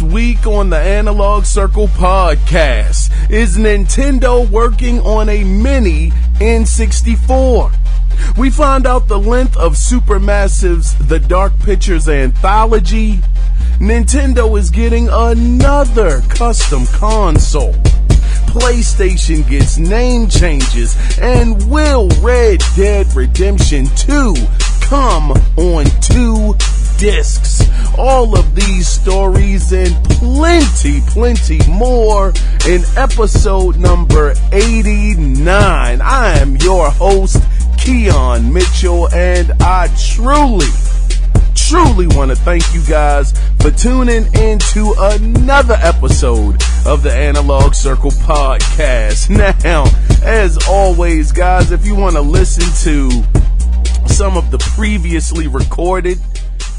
week on the Analog Circle podcast, is Nintendo working on a mini N64? We find out the length of Supermassive's The Dark Pictures Anthology. Nintendo is getting another custom console. PlayStation gets name changes, and will Red Dead Redemption 2 come on 2 discs? All of these stories and plenty more in episode number 89. I am your host, Kiaun Mitchell, and I truly want to thank you guys for tuning into another episode of the Analog Circle podcast. Now, as always, guys, if you want to listen to some of the previously recorded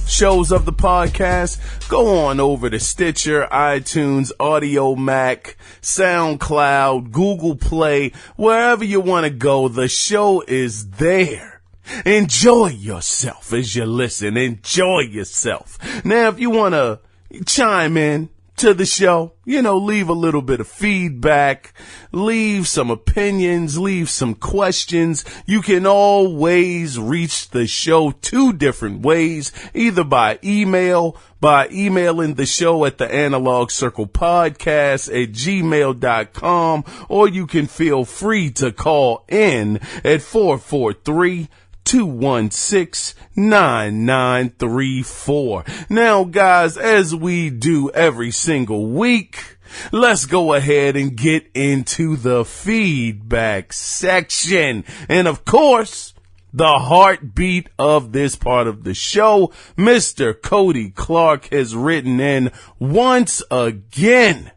shows of the podcast, go on over to Stitcher, iTunes, Audio Mac, SoundCloud, Google Play, wherever you want to go. The show is there. Enjoy yourself as you listen. Enjoy yourself. Now, if you want to chime in to the show, leave a little bit of feedback, leave some opinions, leave some questions, you can always reach the show 2 different ways, either by emailing the show at the Analog Circle Podcast at gmail.com, or you can feel free to call in at 443-216-9934. Now, guys, as we do every single week, let's go ahead and get into the feedback section. And of course, the heartbeat of this part of the show, Mr. Cody Clark, has written in once again.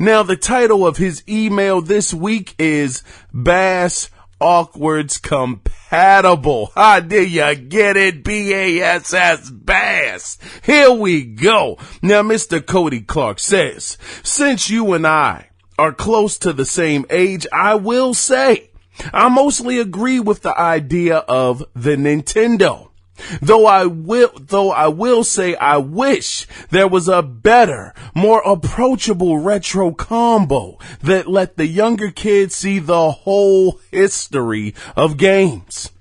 Now, the title of his email this week is Bass Awkward's Compatible. How did you get it? B-A-S-S, Bass. Here we go. Now, Mr. Cody Clark says, since you and I are close to the same age, I will say I mostly agree with the idea of the Nintendo. Though I will say I wish there was a better, more approachable retro combo that let the younger kids see the whole history of games.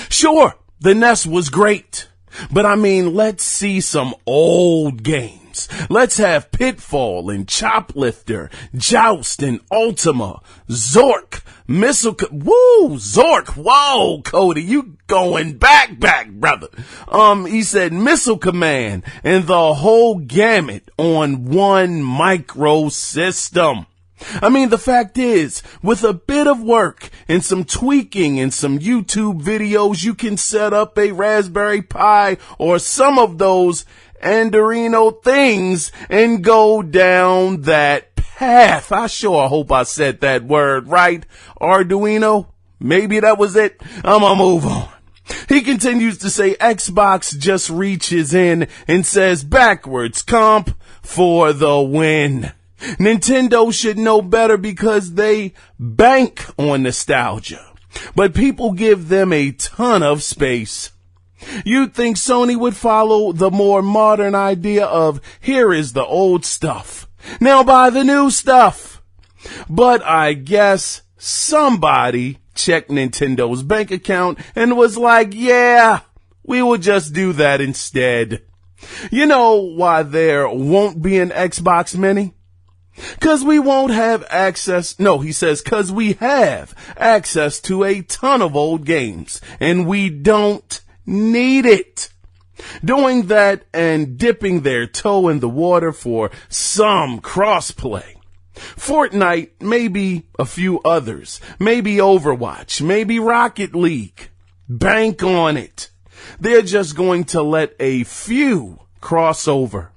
Sure, the NES was great, but let's see some old games. Let's have Pitfall and Choplifter, Joust and Ultima, Zork, Zork. Whoa, Cody, you going back, brother. He said Missile Command and the whole gamut on one micro system. The fact is, with a bit of work and some tweaking and some YouTube videos, you can set up a Raspberry Pi or some of those Arduino things and go down that path. I sure hope I said that word right. Arduino? Maybe that was it. I'm gonna move on. He continues to say Xbox just reaches in and says backwards comp for the win. Nintendo should know better because they bank on nostalgia, but people give them a ton of space. You'd think Sony would follow the more modern idea of here is the old stuff, now buy the new stuff. But I guess somebody checked Nintendo's bank account and was like, yeah, we will just do that instead. You know why there won't be an Xbox Mini? Cause we won't have access. No, he says, cause we have access to a ton of old games and we don't need it. Doing that and dipping their toe in the water for some crossplay. Fortnite, maybe a few others, maybe Overwatch, maybe Rocket League. Bank on it. They're just going to let a few cross over.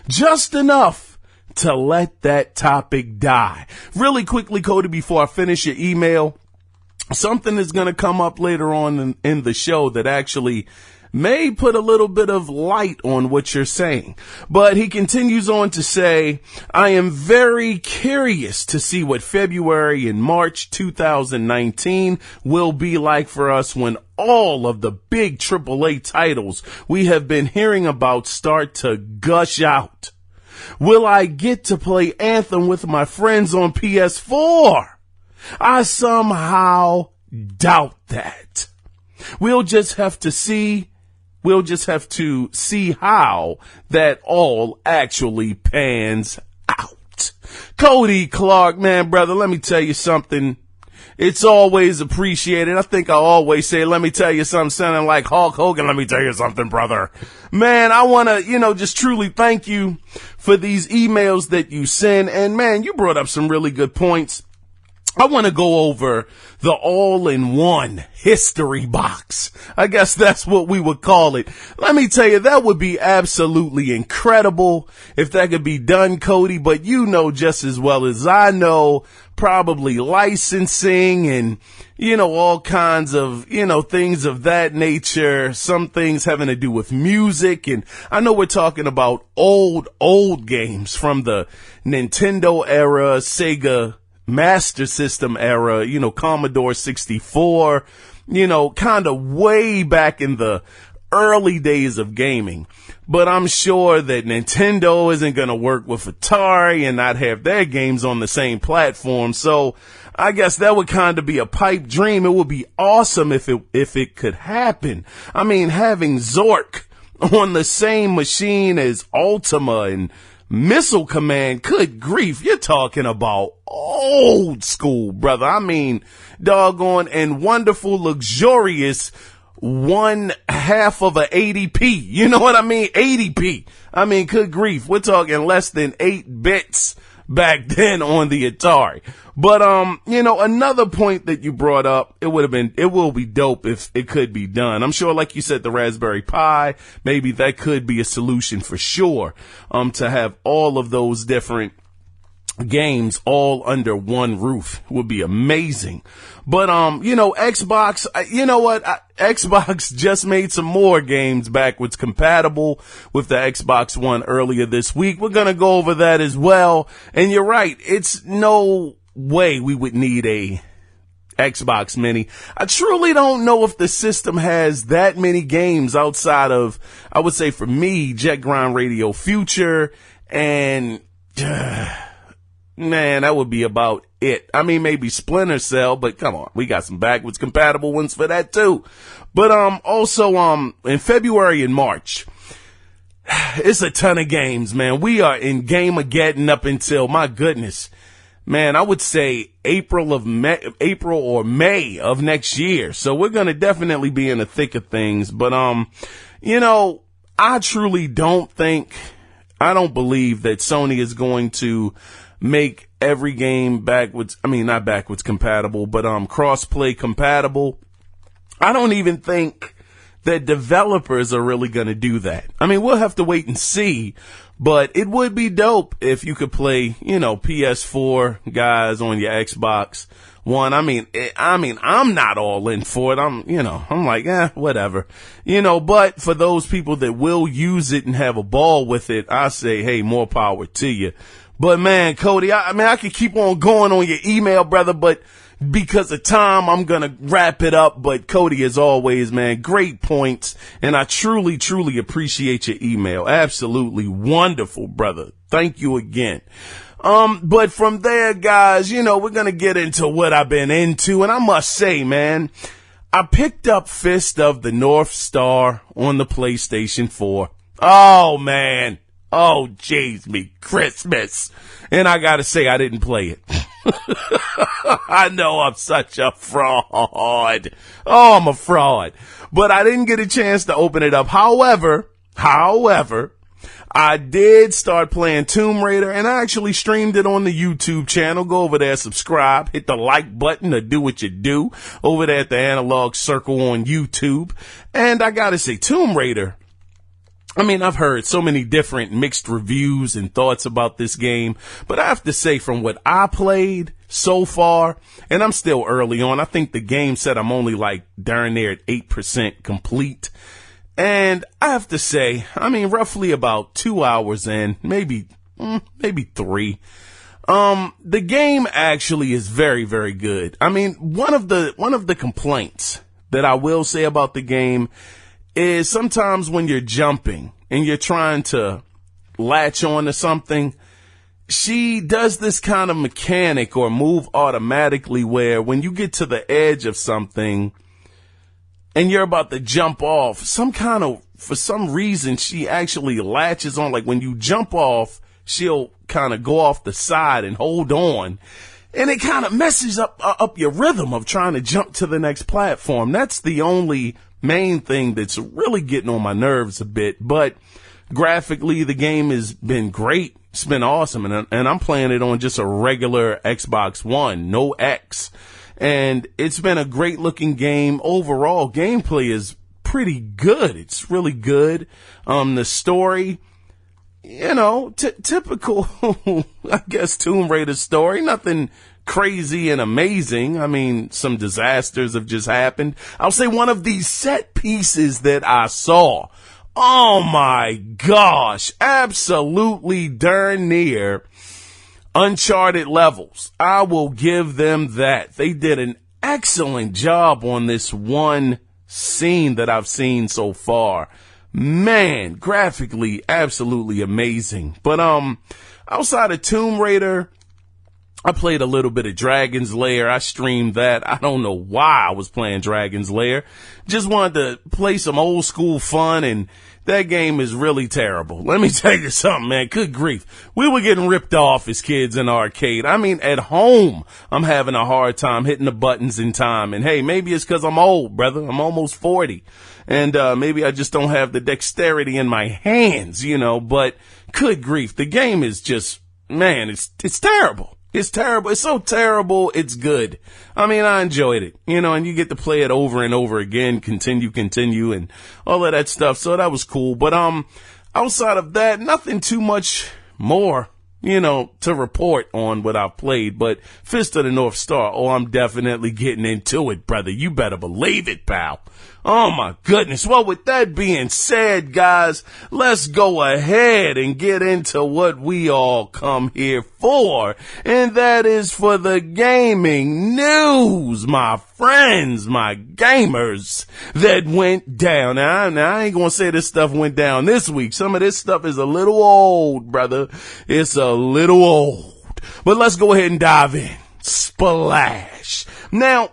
Just enough to let that topic die. Really quickly, Cody, before I finish your email, something is going to come up later on in the show that actually may put a little bit of light on what you're saying. But he continues on to say, I am very curious to see what February and March 2019 will be like for us when all of the big AAA titles we have been hearing about start to gush out. Will I get to play Anthem with my friends on PS4? I somehow doubt that. We'll just have to see how that all actually pans out. Cody Clark, man, brother, let me tell you something. It's always appreciated. I think I always say, let me tell you something, sounding like Hulk Hogan. Let me tell you something, brother. Man, I want to, just truly thank you for these emails that you send. And man, you brought up some really good points. I want to go over the all-in-one history box. I guess that's what we would call it. Let me tell you, that would be absolutely incredible if that could be done, Cody. But you know just as well as I know, probably licensing and, all kinds of, things of that nature. Some things having to do with music. And I know we're talking about old games from the Nintendo era, Sega Master System era, Commodore 64, kind of way back in the early days of gaming. But I'm sure that Nintendo isn't going to work with Atari and not have their games on the same platform. So I guess that would kind of be a pipe dream. It would be awesome if it could happen. I mean, having Zork on the same machine as Ultima and Missile Command, good grief, you're talking about old school, brother. I mean, doggone and wonderful, luxurious 1/2 of a 80p. You know what I mean? 80p. I mean, good grief, we're talking less than 8 bits back then on the Atari. But, another point that you brought up, it will be dope if it could be done. I'm sure, like you said, the Raspberry Pi, maybe that could be a solution for sure, to have all of those different games all under one roof would be amazing. But, Xbox, Xbox just made some more games backwards compatible with the Xbox One earlier this week. We're going to go over that as well. And you're right. It's no way we would need a Xbox Mini. I truly don't know if the system has that many games outside of, I would say for me, Jet Grind Radio Future and, man, that would be about it. I mean, maybe Splinter Cell, but come on, we got some backwards compatible ones for that too. But, also, in February and March, it's a ton of games, man. We are in Gameageddon up until, my goodness, man, I would say April or May of next year. So we're going to definitely be in the thick of things. But, I truly don't believe that Sony is going to make every game not backwards compatible, but cross-play compatible. I don't even think that developers are really going to do that. I mean, we'll have to wait and see, but it would be dope if you could play, PS4 guys on your Xbox One. I mean, I'm not all in for it. I'm like, whatever, but for those people that will use it and have a ball with it, I say, hey, more power to you. But man, Cody, I could keep on going on your email, brother, but because of time, I'm going to wrap it up. But Cody, as always, man, great points. And I truly, truly appreciate your email. Absolutely wonderful, brother. Thank you again. But from there, guys, we're going to get into what I've been into. And I must say, man, I picked up Fist of the North Star on the PlayStation 4. Oh, man. Oh, jeez, me Christmas. And I gotta say, I didn't play it. I know I'm such a fraud. Oh, I'm a fraud. But I didn't get a chance to open it up. However, I did start playing Tomb Raider, and I actually streamed it on the YouTube channel. Go over there, subscribe, hit the like button or do what you do over there at the Analog Circle on YouTube. And I gotta say, Tomb Raider, I mean, I've heard so many different mixed reviews and thoughts about this game, but I have to say from what I played so far, and I'm still early on, I think the game said I'm only like darn near at 8% complete. And I have to say, I mean, roughly about 2 hours in, maybe 3. The game actually is very, very good. I mean, one of the complaints that I will say about the game is sometimes when you're jumping and you're trying to latch on to something, she does this kind of mechanic or move automatically where when you get to the edge of something and you're about to jump off, for some reason, she actually latches on. Like when you jump off, she'll kind of go off the side and hold on. And it kind of messes up your rhythm of trying to jump to the next platform. That's the only main thing that's really getting on my nerves a bit. But graphically, the game has been great. It's been awesome. And I'm playing it on just a regular Xbox One, no X. And it's been a great looking game. Overall, gameplay is pretty good. It's really good. The story, typical, I guess, Tomb Raider story. Nothing crazy and amazing. I mean, some disasters have just happened. I'll say one of these set pieces that I saw, oh my gosh, absolutely darn near Uncharted levels. I will give them that. They did an excellent job on this one scene that I've seen so far. Man, graphically, absolutely amazing. But, outside of Tomb Raider, I played a little bit of Dragon's Lair. I streamed that. I don't know why I was playing Dragon's Lair. Just wanted to play some old school fun, and that game is really terrible. Let me tell you something, man. Good grief. We were getting ripped off as kids in arcade. I mean, at home, I'm having a hard time hitting the buttons in time. And hey, maybe it's because I'm old, brother. I'm almost 40. And maybe I just don't have the dexterity in my hands, but good grief. The game is just, man, it's terrible. It's terrible. It's so terrible. It's good. I mean, I enjoyed it, and you get to play it over and over again, continue and all of that stuff. So that was cool. But, outside of that, nothing too much more, to report on what I've played. But Fist of the North Star. Oh, I'm definitely getting into it, brother. You better believe it, pal. Oh my goodness. Well, with that being said, guys, let's go ahead and get into what we all come here for. And that is for the gaming news, my friends, my gamers, that went down. Now I ain't gonna say this stuff went down this week. Some of this stuff is a little old, brother. It's a little old. But let's go ahead and dive in. Splash. Now,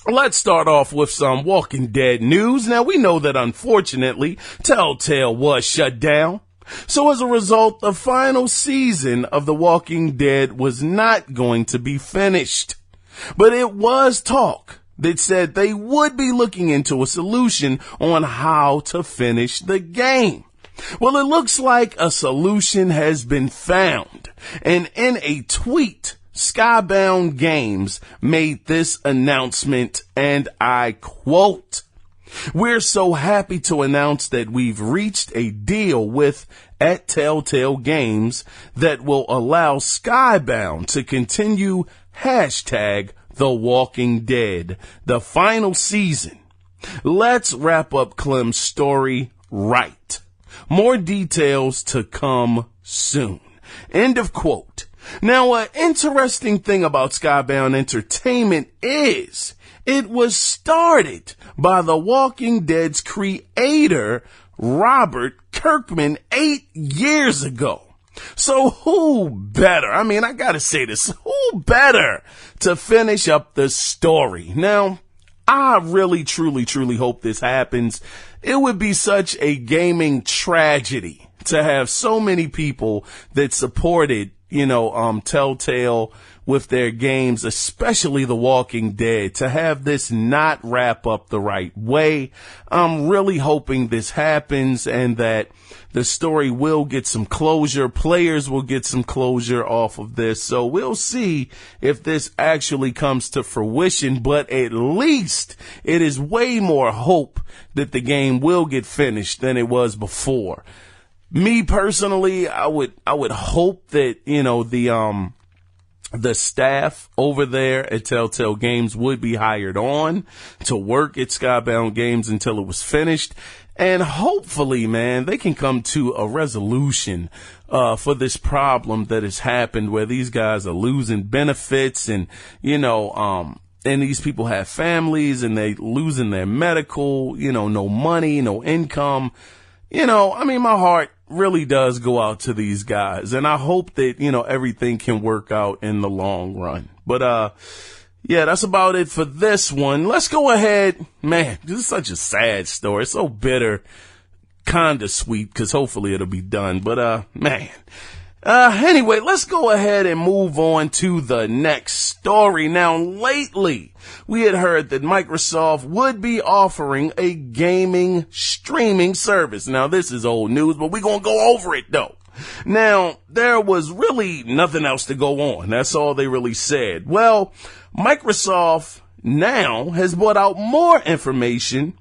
let's start off with some Walking Dead news. Now, we know that unfortunately, Telltale was shut down. So as a result, the final season of The Walking Dead was not going to be finished. But it was talk that said they would be looking into a solution on how to finish the game. Well, it looks like a solution has been found. And in a tweet, Skybound Games made this announcement, and I quote, "We're so happy to announce that we've reached a deal with at Telltale Games that will allow Skybound to continue #The Walking Dead, the final season. Let's wrap up Clem's story right. More details to come soon." End of quote. Now, an interesting thing about Skybound Entertainment is it was started by The Walking Dead's creator, Robert Kirkman, 8 years ago. So who better, I gotta say this, who better to finish up the story? Now, I really, truly hope this happens. It would be such a gaming tragedy to have so many people that supported Telltale with their games, especially The Walking Dead, to have this not wrap up the right way. I'm really hoping this happens and that the story will get some closure. Players will get some closure off of this. So we'll see if this actually comes to fruition, but at least it is way more hope that the game will get finished than it was before. Me personally, I would hope that, the staff over there at Telltale Games would be hired on to work at Skybound Games until it was finished. And hopefully, man, they can come to a resolution, for this problem that has happened where these guys are losing benefits and, and these people have families and they losing their medical, no money, no income. my heart really does go out to these guys, and I hope that, everything can work out in the long run. But, yeah, that's about it for this one. Let's go ahead. Man, this is such a sad story. It's so bitter, kind of sweet, because hopefully it'll be done. But, man. Anyway, let's go ahead and move on to the next story. Now, lately, we had heard that Microsoft would be offering a gaming streaming service. Now, this is old news, but we're going to go over it, though. Now, there was really nothing else to go on. That's all they really said. Well, Microsoft now has brought out more information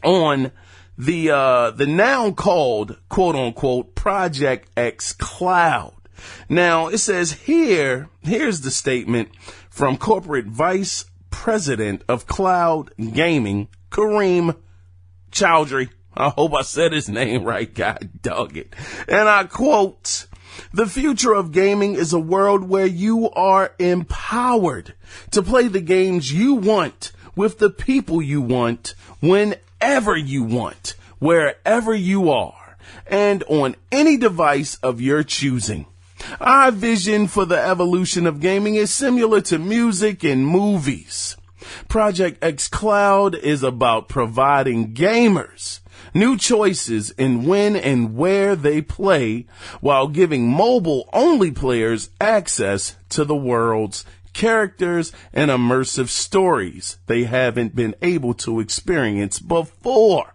on the now called, quote unquote, Project X Cloud. Now, it says here's the statement from Corporate Vice President of Cloud Gaming, Kareem Chowdhury. I hope I said his name right. God dog it. And I quote, "The future of gaming is a world where you are empowered to play the games you want with the people you want whenever you want, wherever you are, and on any device of your choosing. Our vision for the evolution of gaming is similar to music and movies. Project X Cloud is about providing gamers new choices in when and where they play, while giving mobile-only players access to the world's characters and immersive stories they haven't been able to experience before.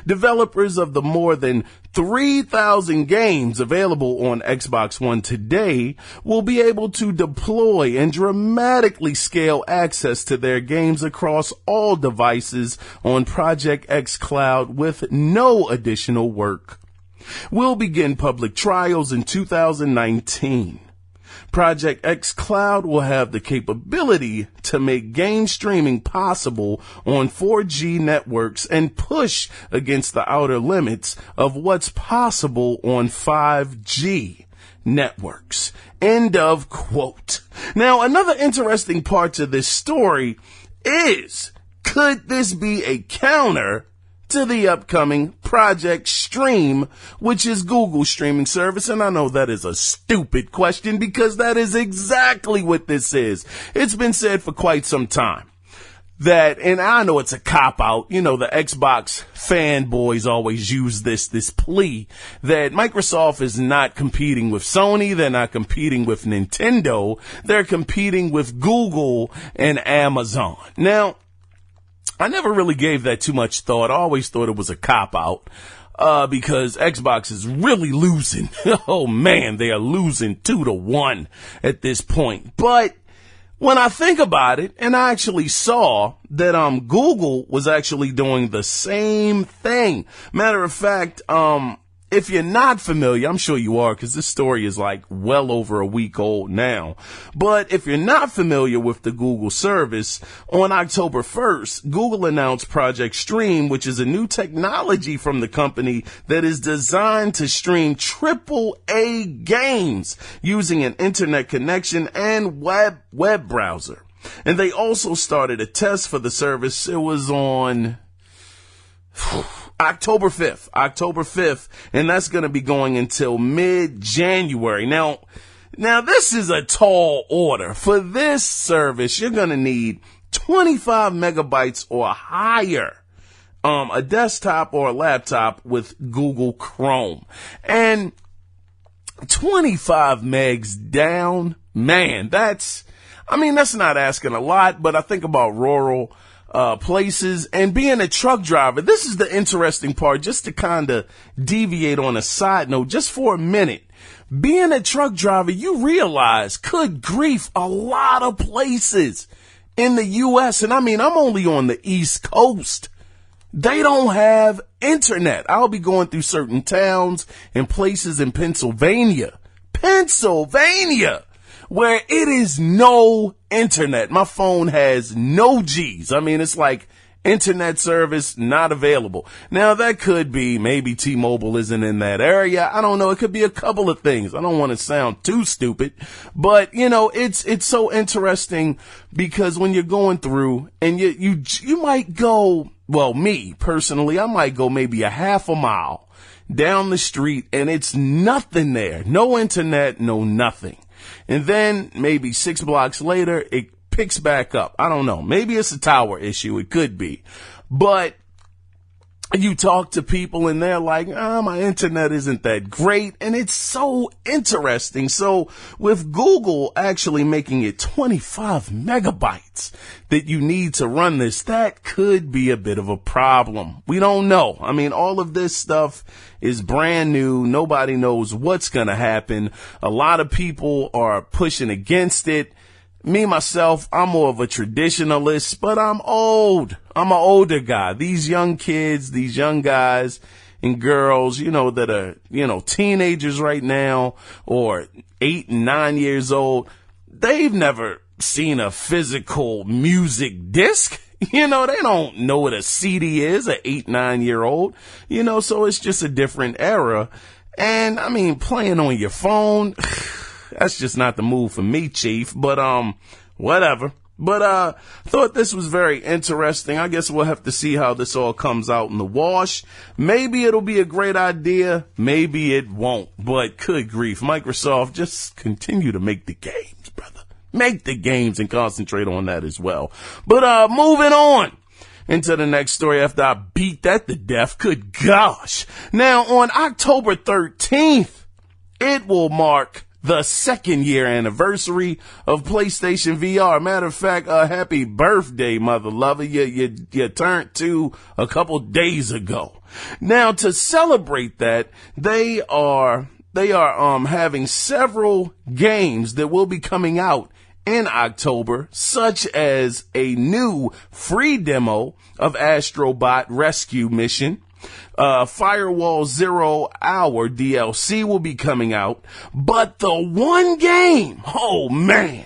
Developers of the more than 3,000 games available on Xbox One today will be able to deploy and dramatically scale access to their games across all devices on Project X Cloud with no additional work. We'll begin public trials in 2019. Project X Cloud will have the capability to make game streaming possible on 4G networks and push against the outer limits of what's possible on 5G networks." End of quote. Now, another interesting part to this story is, could this be a counter to the upcoming Project Stream, which is Google's streaming service? And I know that is a stupid question, because that is exactly what this is. It's been said for quite some time that, and I know it's a cop-out, the Xbox fanboys always use this plea that Microsoft is not competing with Sony, they're not competing with Nintendo, they're competing with Google and Amazon. Now, I never really gave that too much thought. I always thought it was a cop-out, because Xbox is really losing. Oh man, they are losing 2-1 at this point. But when I think about it, and I actually saw that, Google was actually doing the same thing. Matter of fact, if you're not familiar, I'm sure you are, because this story is like well over a week old now. But if you're not familiar with the Google service, on October 1st, Google announced Project Stream, which is a new technology from the company that is designed to stream AAA games using an internet connection and web browser. And they also started a test for the service. It was on October 5th, and that's going to be going until mid-January. Now this is a tall order. For this service, you're going to need 25 megabytes or higher, a desktop or a laptop with Google Chrome. And 25 megs down, man, that's not asking a lot, but I think about rural places and being a truck driver. This is the interesting part, just to kind of deviate on a side note just for a minute. Being a truck driver, you realize, good grief, a lot of places in the U.S., and I'm only on the East Coast, they don't have internet. I'll be going through certain towns and places in Pennsylvania, where it is no internet. My phone has no G's. It's like Internet service not available. Now that could be maybe T-Mobile isn't in that area. I don't know. It could be a couple of things. I don't want to sound too stupid, but it's so interesting because when you're going through and you might go, well, me personally, I might go maybe a half a mile down the street and it's nothing there. No internet, no nothing. And then maybe 6 blocks later, it picks back up. I don't know. Maybe it's a tower issue. It could be. But you talk to people and they're like, my internet isn't that great. And it's so interesting. So with Google actually making it 25 megabytes that you need to run this, that could be a bit of a problem. We don't know. I mean, all of this stuff is brand new. Nobody knows what's going to happen. A lot of people are pushing against it. Me, myself, I'm more of a traditionalist, but I'm old. I'm an older guy. These young kids, these young guys and girls, that are, teenagers right now or 8 and 9 years old, they've never seen a physical music disc. They don't know what a CD is, an 8, 9-year-old, so it's just a different era. And I mean, playing on your phone, that's just not the move for me, Chief, but, whatever. But, thought this was very interesting. I guess we'll have to see how this all comes out in the wash. Maybe it'll be a great idea. Maybe it won't, but good grief. Microsoft, just continue to make the games, brother. Make the games and concentrate on that as well. But, moving on into the next story after I beat that to death. Good gosh. Now, on October 13th, it will mark the 2nd year anniversary of PlayStation VR. Matter of fact, happy birthday, mother lover. You turned 2 a couple days ago. Now, to celebrate that, they are having several games that will be coming out in October, such as a new free demo of Astrobot Rescue Mission. Firewall 0 Hour DLC will be coming out, but the one game, oh man,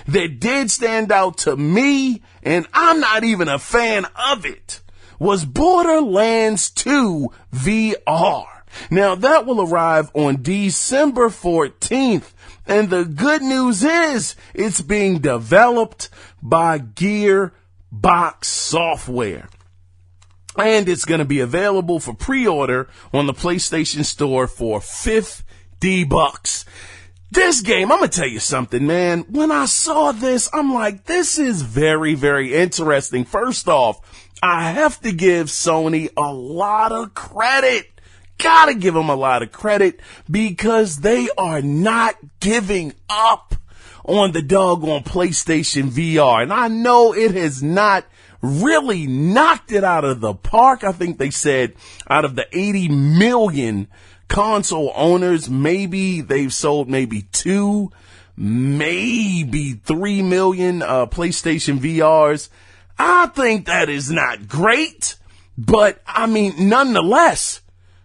that did stand out to me, and I'm not even a fan of it, was Borderlands 2 VR. Now that will arrive on December 14th, and the good news is it's being developed by Gearbox Software. And it's going to be available for pre-order on the PlayStation Store for $50. This game, I'm going to tell you something, man. When I saw this, I'm like, this is very, very interesting. First off, I have to give Sony a lot of credit. Gotta give them a lot of credit because they are not giving up on the doggone PlayStation VR. And I know it has not really knocked it out of the park. I think they said out of the 80 million console owners, maybe they've sold maybe 2, maybe 3 million PlayStation VRs. I think that is not great, but I mean, nonetheless,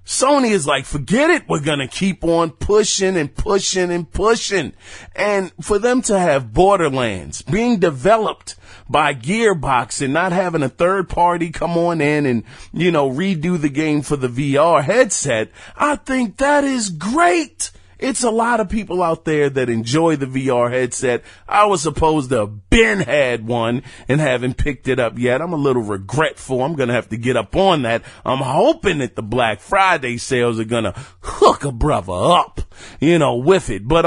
Sony is like, forget it. We're going to keep on pushing and pushing and pushing. And for them to have Borderlands being developed by Gearbox and not having a third party come on in and, redo the game for the VR headset, I think that is great. It's a lot of people out there that enjoy the VR headset. I was supposed to have been had one and haven't picked it up yet. I'm a little regretful. I'm going to have to get up on that. I'm hoping that the Black Friday sales are going to hook a brother up, with it. But,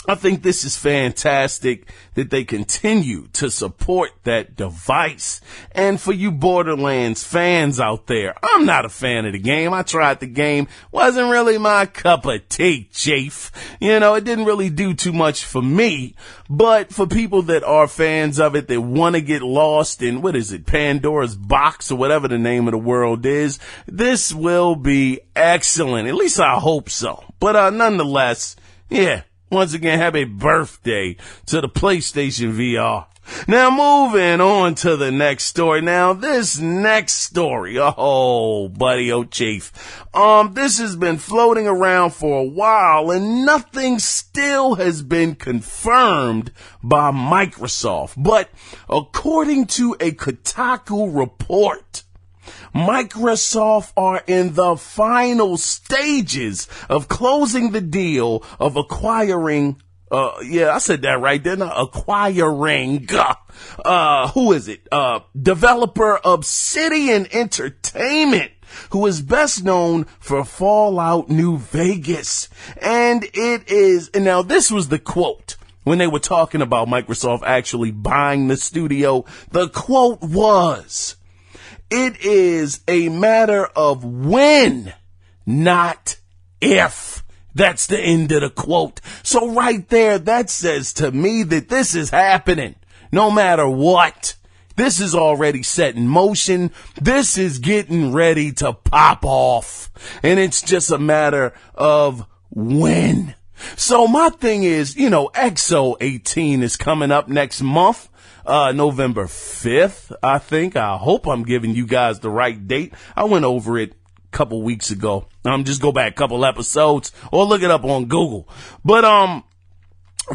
I think this is fantastic that they continue to support that device. And for you Borderlands fans out there, I'm not a fan of the game. I tried the game. Wasn't really my cup of tea, Chief. It didn't really do too much for me. But for people that are fans of it, that want to get lost in, Pandora's box or whatever the name of the world is, this will be excellent. At least I hope so. But nonetheless, yeah. Once again, happy birthday to the PlayStation VR. Now, moving on to the next story. Now, this next story, oh, buddy, oh, chief. This has been floating around for a while and nothing still has been confirmed by Microsoft. But according to a Kotaku report, Microsoft are in the final stages of closing the deal of acquiring I said that right, didn't I? Acquiring, who is it? Developer Obsidian Entertainment, who is best known for Fallout New Vegas. And now this was the quote when they were talking about Microsoft actually buying the studio. The quote was, "It is a matter of when, not if." That's the end of the quote. So right there, that says to me that this is happening no matter what. This is already set in motion. This is getting ready to pop off. And it's just a matter of when. So my thing is, XO 18 is coming up next month. November 5th, I think. I hope I'm giving you guys the right date. I went over it couple weeks ago. Just go back a couple episodes or look it up on Google. But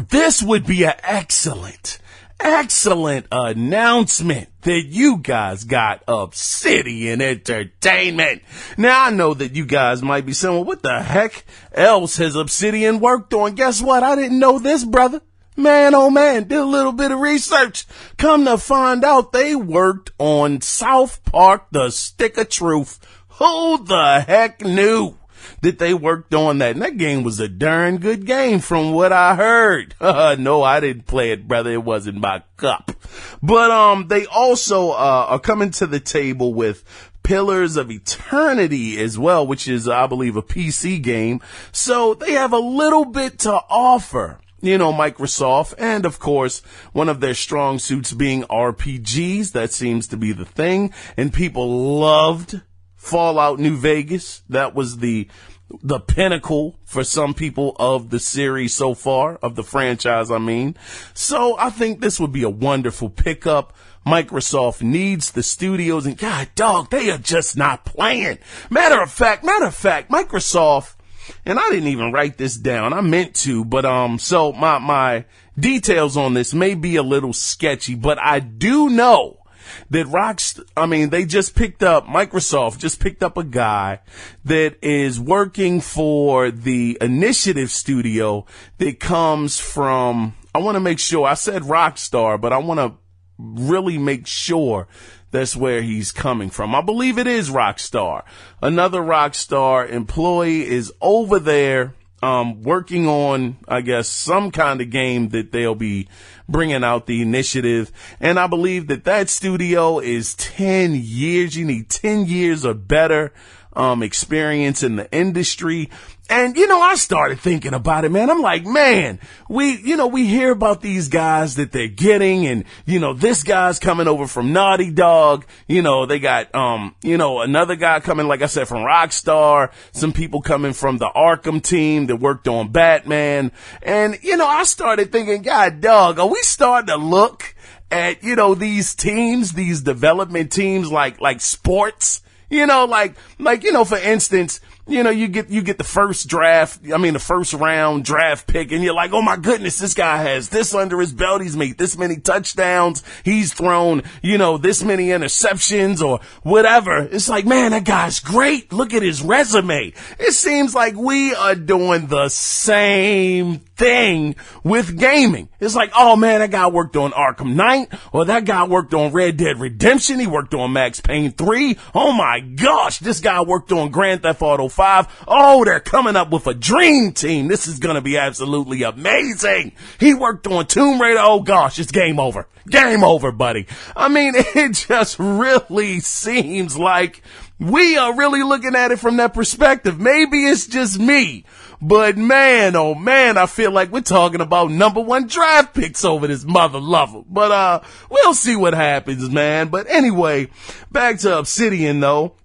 this would be an excellent announcement that you guys got Obsidian Entertainment. Now I know that you guys might be saying, well, what the heck else has Obsidian worked on? Guess what? I didn't know this, brother. Man, oh man, did a little bit of research. Come to find out they worked on South Park, The Stick of Truth. Who the heck knew that they worked on that? And that game was a darn good game from what I heard. No, I didn't play it, brother. It wasn't my cup. But they also are coming to the table with Pillars of Eternity as well, which is, I believe, a PC game. So they have a little bit to offer. Microsoft, and of course, one of their strong suits being RPGs. That seems to be the thing. And people loved Fallout New Vegas. That was the pinnacle for some people of the series so far, of the franchise, I mean. So I think this would be a wonderful pickup. Microsoft needs the studios, and God dog, they are just not playing. Matter of fact, Microsoft, and I didn't even write this down. I meant to, but so my details on this may be a little sketchy, but I do know that Microsoft just picked up a guy that is working for the Initiative studio that comes from, I want to make sure, I said Rockstar, but I want to really make sure that's where he's coming from. I believe it is Rockstar. Another Rockstar employee is over there working on, I guess, some kind of game that they'll be bringing out, the Initiative. And I believe that studio is 10 years. You need 10 years or better experience in the industry. And, I started thinking about it, man. I'm like, man, we hear about these guys that they're getting, and, this guy's coming over from Naughty Dog. They got, another guy coming, like I said, from Rockstar, some people coming from the Arkham team that worked on Batman. And, I started thinking, God dog, are we starting to look at, these teams, these development teams like sports? For instance, you get the first round draft pick, and you're like, oh my goodness, this guy has this under his belt. He's made this many touchdowns. He's thrown, this many interceptions or whatever. It's like, man, that guy's great. Look at his resume. It seems like we are doing the same thing with gaming. It's like, oh man, that guy worked on Arkham Knight, or that guy worked on Red Dead Redemption. He worked on Max Payne 3. Oh my gosh, this guy worked on Grand Theft Auto 5. Oh, they're coming up with a dream team. This is going to be absolutely amazing. He worked on Tomb Raider. Oh gosh, it's game over. Game over, buddy. I mean, it just really seems like we are really looking at it from that perspective. Maybe it's just me, but man, oh man, I feel like we're talking about number one draft picks over this mother lover. But we'll see what happens, man. But anyway, back to Obsidian though.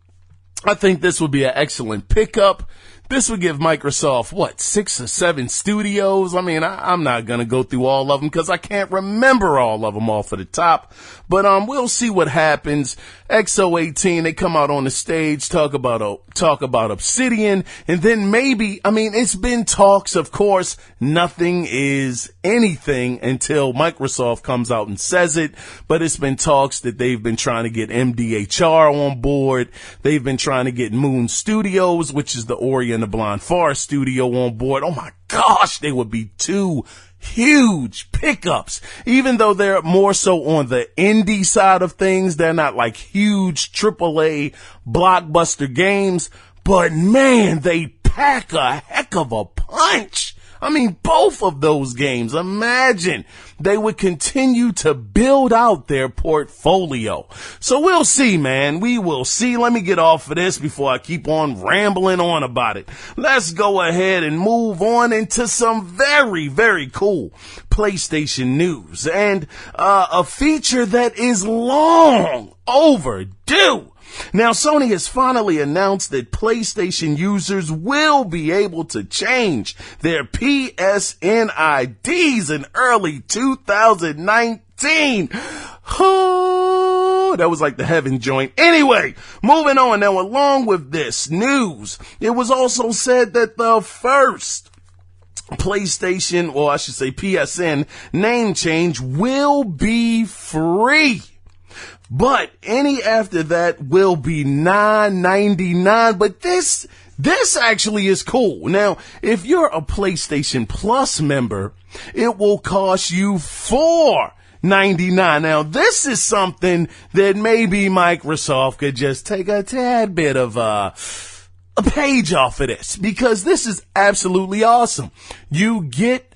I think this would be an excellent pickup. This would give Microsoft, 6 or 7 studios? I mean, I'm not going to go through all of them because I can't remember all of them off of the top. But we'll see what happens. XO18, they come out on the stage, talk about Obsidian, and then maybe, it's been talks, of course. Nothing is anything until Microsoft comes out and says it, but it's been talks that they've been trying to get MDHR on board. They've been trying to get Moon Studios, which is the Ori and the Blind Forest studio, on board. Oh my gosh, they would be two huge pickups. Even though they're more so on the indie side of things, they're not like huge AAA blockbuster games, but man, they pack a heck of a punch. Both of those games, imagine they would continue to build out their portfolio. So we'll see, man. We will see. Let me get off of this before I keep on rambling on about it. Let's go ahead and move on into some very, very cool PlayStation news and a feature that is long overdue. Now, Sony has finally announced that PlayStation users will be able to change their PSN IDs in early 2019. Oh, that was like the heaven joint. Anyway, moving on. Now, along with this news, it was also said that the first PlayStation, or I should say PSN, name change will be free. But any after that will be $9.99. But this actually is cool. Now, if you're a PlayStation Plus member, it will cost you $4.99. Now, this is something that maybe Microsoft could just take a tad bit of a page off of this, because this is absolutely awesome. You get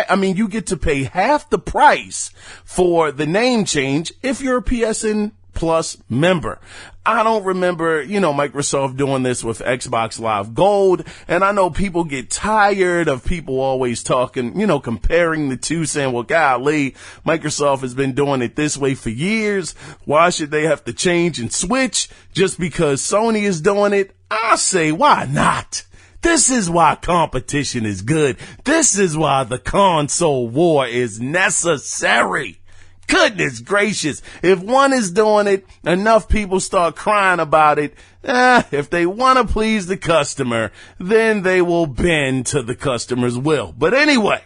you get to pay half the price for the name change if you're a PSN Plus member. I don't remember, Microsoft doing this with Xbox Live Gold. And I know people get tired of people always talking, comparing the two, saying, well, golly, Microsoft has been doing it this way for years. Why should they have to change and switch just because Sony is doing it? I say, why not? This is why competition is good. This is why the console war is necessary. Goodness gracious. If one is doing it, enough people start crying about it. If they want to please the customer, then they will bend to the customer's will. But anyway,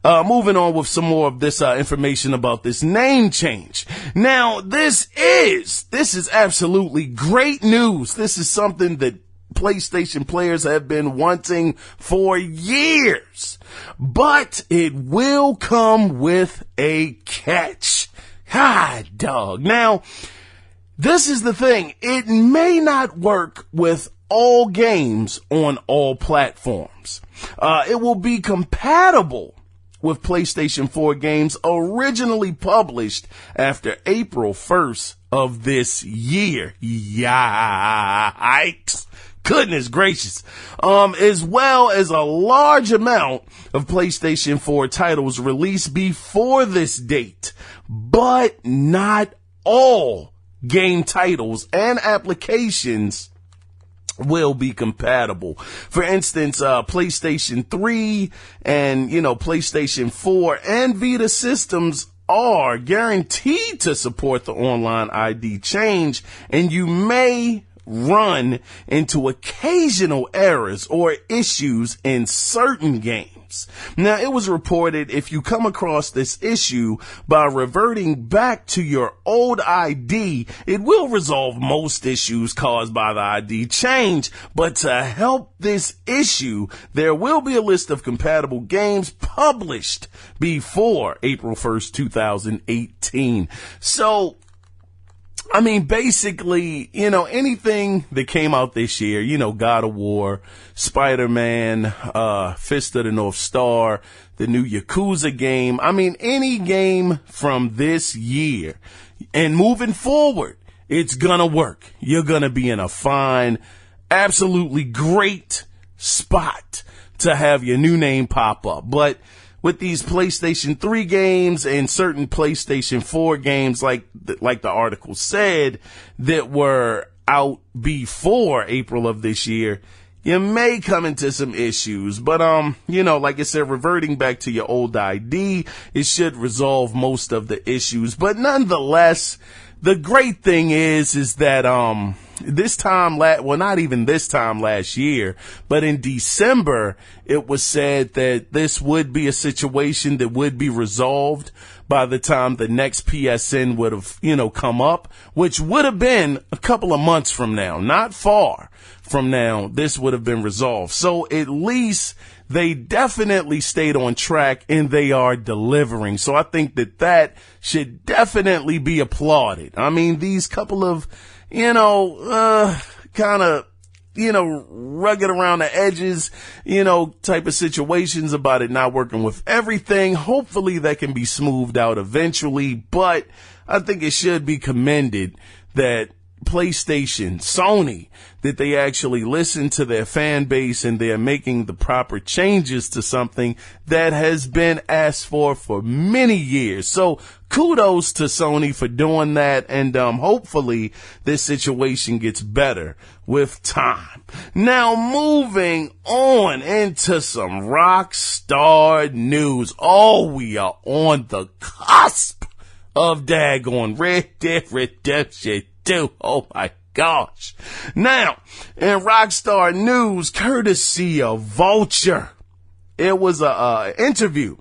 moving on with some more of this information about this name change. Now, this is absolutely great news. This is something that PlayStation players have been wanting for years, but it will come with a catch. Dog. Now, this is the thing. It may not work with all games on all platforms. It will be compatible with PlayStation 4 games originally published after April 1st of this year. Yikes. Goodness gracious. As well as a large amount of PlayStation 4 titles released before this date, but not all game titles and applications will be compatible. For instance, PlayStation 3 and, PlayStation 4 and Vita systems are guaranteed to support the online ID change, and you may run into occasional errors or issues in certain games. Now, it was reported if you come across this issue by reverting back to your old ID, it will resolve most issues caused by the ID change. But to help this issue, there will be a list of compatible games published before April 1st, 2018. So, basically, anything that came out this year, God of War, Spider-Man, Fist of the North Star, the new Yakuza game. Any game from this year and moving forward, it's gonna work. You're gonna be in a fine, absolutely great spot to have your new name pop up. But with these PlayStation 3 games and certain PlayStation 4 games, like the article said, that were out before April of this year, you may come into some issues, but, like I said, reverting back to your old ID, it should resolve most of the issues. But nonetheless, the great thing is that, this time, not even this time last year, but in December, it was said that this would be a situation that would be resolved by the time the next PSN would have, come up, which would have been a couple of months from now, not far from now. This would have been resolved. So at least they definitely stayed on track and they are delivering. So I think that should definitely be applauded. I mean, these couple of, kind of, rugged around the edges, type of situations about it not working with everything. Hopefully that can be smoothed out eventually, but I think it should be commended that PlayStation, Sony, that they actually listen to their fan base and they're making the proper changes to something that has been asked for many years. So kudos to Sony for doing that, and hopefully this situation gets better with time. Now moving on into some Rockstar news. Oh, we are on the cusp of daggone Red Dead Redemption 2. Oh my gosh. Now, in Rockstar news, courtesy of Vulture, it was a interview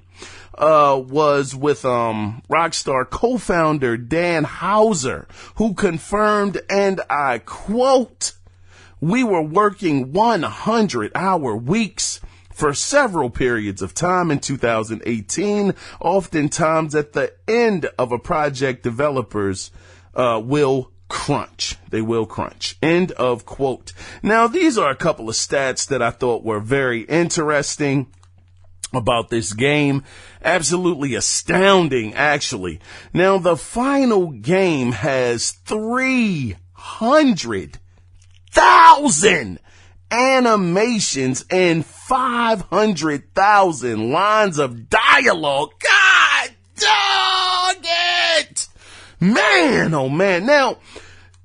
was with Rockstar co-founder Dan Houser, who confirmed, and I quote, "We were working 100-hour weeks for several periods of time in 2018. Oftentimes at the end of a project, developers will crunch. They will crunch." End of quote. Now, these are a couple of stats that I thought were very interesting about this game. Absolutely astounding, actually. Now, the final game has 300,000 animations and 500,000 lines of dialogue. God dog it! Man, oh man. Now,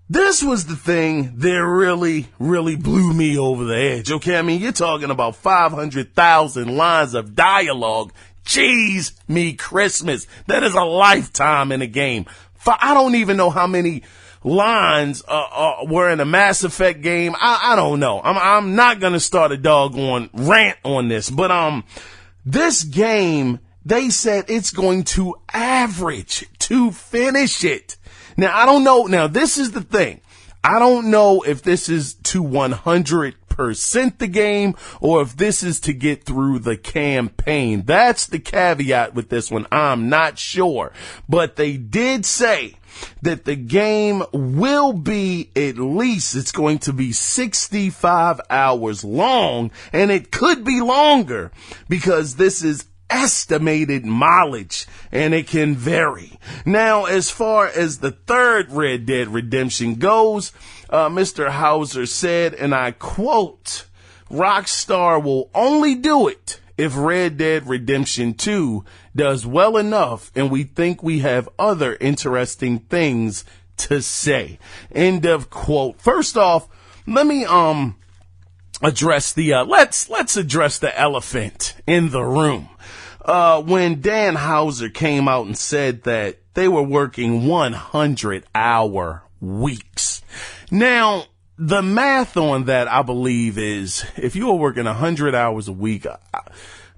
this was the thing that really, really blew me over the edge, okay? I mean, you're talking about 500,000 lines of dialogue. Jeez, me Christmas. That is a lifetime in a game. I don't even know how many lines were in a Mass Effect game. I don't know. I'm not gonna start a doggone rant on this, but this game, they said it's going to average to finish it. Now, I don't know. Now, this is the thing. I don't know if this is to 100% the game or if this is to get through the campaign. That's the caveat with this one. I'm not sure. But they did say that the game will be it's going to be 65 hours long, and it could be longer because this is estimated mileage and it can vary. Now, as far as the third Red Dead Redemption goes, Mr. Houser said, and I quote, "Rockstar will only do it if Red Dead Redemption 2 does well enough and we think we have other interesting things to say." End of quote. First off, let me address the let's address the elephant in the room. When Dan Houser came out and said that they were working 100-hour weeks. Now, the math on that, I believe, is if you were working 100 hours a week,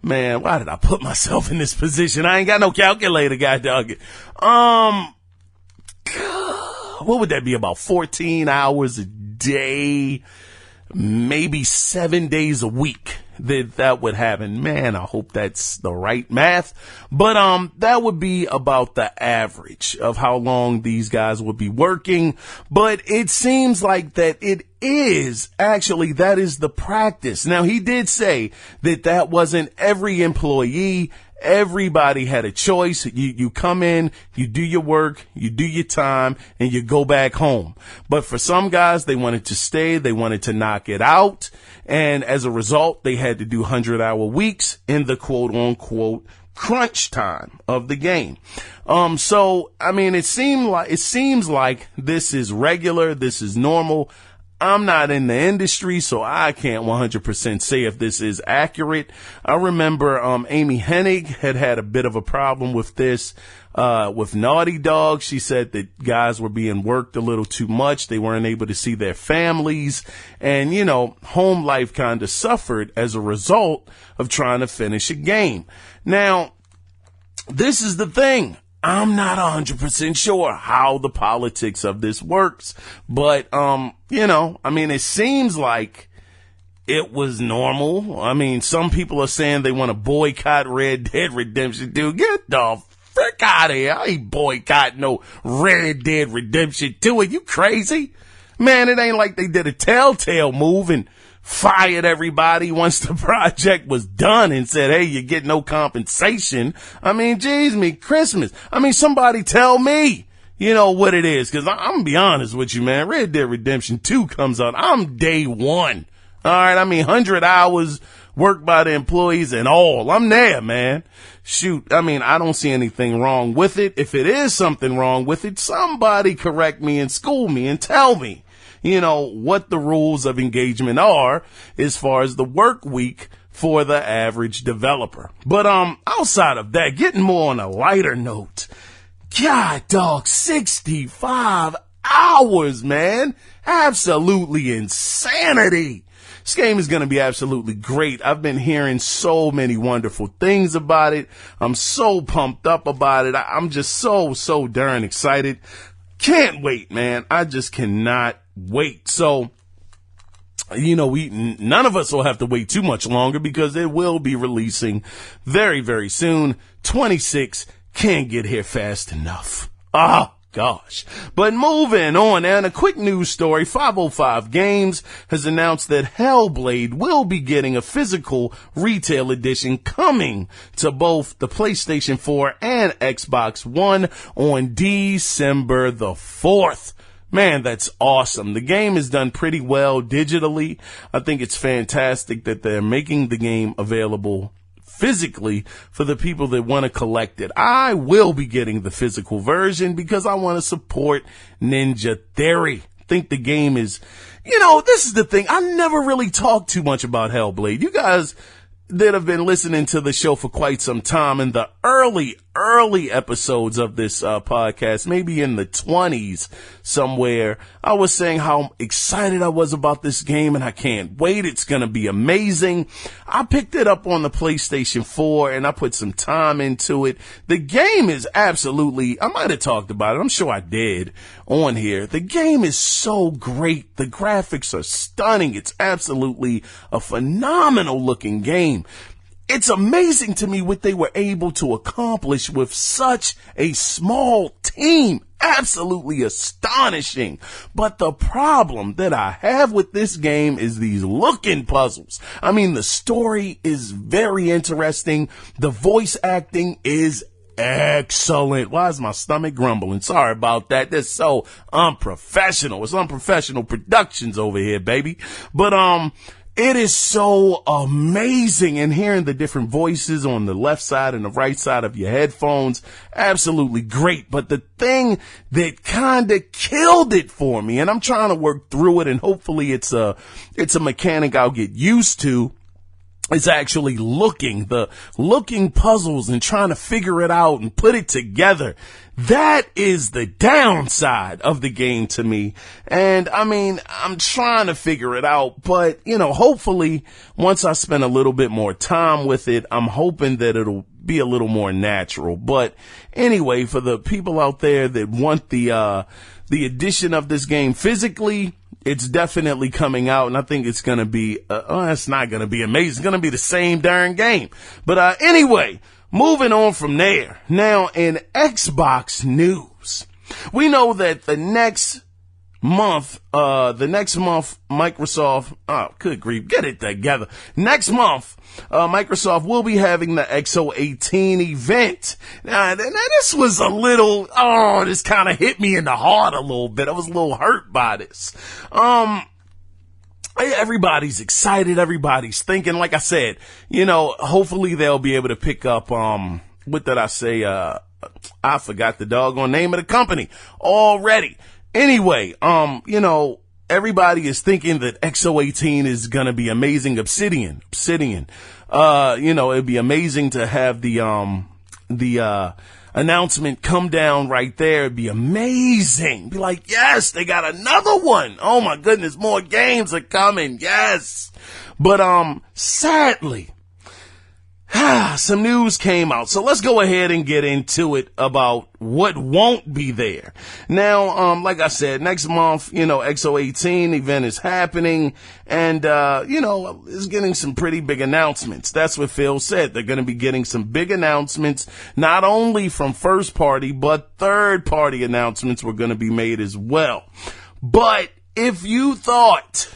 man, why did I put myself in this position? I ain't got no calculator, god dog it. What would that be? About 14 hours a day, maybe 7 days a week that would happen. Man, I hope that's the right math. But that would be about the average of how long these guys would be working. But it seems like that it is actually, that is the practice. Now, he did say that wasn't every employee. Everybody had a choice. You come in, you do your work, you do your time, and you go back home. But for some guys, they wanted to stay, they wanted to knock it out. And as a result, they had to do 100-hour weeks in the quote unquote crunch time of the game. So, I mean, it seems like this is regular, this is normal. I'm not in the industry, so I can't 100% say if this is accurate. I remember Amy Hennig had a bit of a problem with this with Naughty Dog. She said that guys were being worked a little too much. They weren't able to see their families. And, home life kind of suffered as a result of trying to finish a game. Now, this is the thing. I'm not 100% sure how the politics of this works, but, it seems like it was normal. Some people are saying they want to boycott Red Dead Redemption 2. Get the frick out of here. I ain't boycotting no Red Dead Redemption 2. Are you crazy? Man, it ain't like they did a Telltale move and fired everybody once the project was done and said, hey, you get no compensation. Geez, me Christmas. Somebody tell me, what it is. Cause I'm gonna be honest with you, man. Red Dead Redemption 2 comes out. I'm day one. All right. 100 hours worked by the employees and all. I'm there, man. Shoot. I don't see anything wrong with it. If it is something wrong with it, somebody correct me and school me and tell me, what the rules of engagement are as far as the work week for the average developer. But, outside of that, getting more on a lighter note, God, dog, 65 hours, man. Absolutely insanity. This game is going to be absolutely great. I've been hearing so many wonderful things about it. I'm so pumped up about it. I'm just so darn excited. Can't wait, man. I just cannot wait. So, none of us will have to wait too much longer because it will be releasing very, very soon. 26 can't get here fast enough. Gosh. But moving on, and a quick news story, 505 Games has announced that Hellblade will be getting a physical retail edition coming to both the PlayStation 4 and Xbox One on December the 4th. Man, that's awesome. The game is done pretty well digitally. I think it's fantastic that they're making the game available physically for the people that want to collect it. I will be getting the physical version because I want to support Ninja Theory. I think the game is, this is the thing. I never really talked too much about Hellblade. You guys that have been listening to the show for quite some time in the early episodes of this podcast, maybe in the 20s somewhere, I was saying how excited I was about this game and I can't wait. It's going to be amazing. I picked it up on the PlayStation 4 and I put some time into it. The game is absolutely, I might have talked about it. I'm sure I did on here. The game is so great. The graphics are stunning. It's absolutely a phenomenal looking game. It's amazing to me what they were able to accomplish with such a small team. Absolutely astonishing. But the problem that I have with this game is these looking puzzles. The story is very interesting. The voice acting is excellent. Why is my stomach grumbling? Sorry about that. That's so unprofessional. It's unprofessional productions over here, baby. But, it is so amazing, and hearing the different voices on the left side and the right side of your headphones, absolutely great. But the thing that kind of killed it for me, and I'm trying to work through it, and hopefully it's a mechanic I'll get used to, is actually looking puzzles and trying to figure it out and put it together. That is the downside of the game to me. And I'm trying to figure it out, but hopefully once I spend a little bit more time with it, I'm hoping that it'll be a little more natural. But anyway, for the people out there that want the addition of this game physically, it's definitely coming out, and I think it's going to be, it's not going to be amazing. It's going to be the same darn game. But anyway, moving on from there. Now, in Xbox news, we know that the next month, Microsoft, good grief, get it together. Next month, Microsoft will be having the XO18 event. Now this was a little, this kind of hit me in the heart a little bit. I was a little hurt by this. Everybody's excited. Everybody's thinking, like I said, hopefully they'll be able to pick up, what did I say? I forgot the doggone name of the company already. Anyway, everybody is thinking that XO18 is going to be amazing. Obsidian. It'd be amazing to have the announcement come down right there. It'd be amazing. Be like, yes, they got another one. Oh my goodness, more games are coming. Yes. But, sadly, some news came out. So let's go ahead and get into it about what won't be there. Now, like I said, next month, XO18 event is happening and, is getting some pretty big announcements. That's what Phil said. They're going to be getting some big announcements, not only from first party, but third party announcements were going to be made as well. But if you thought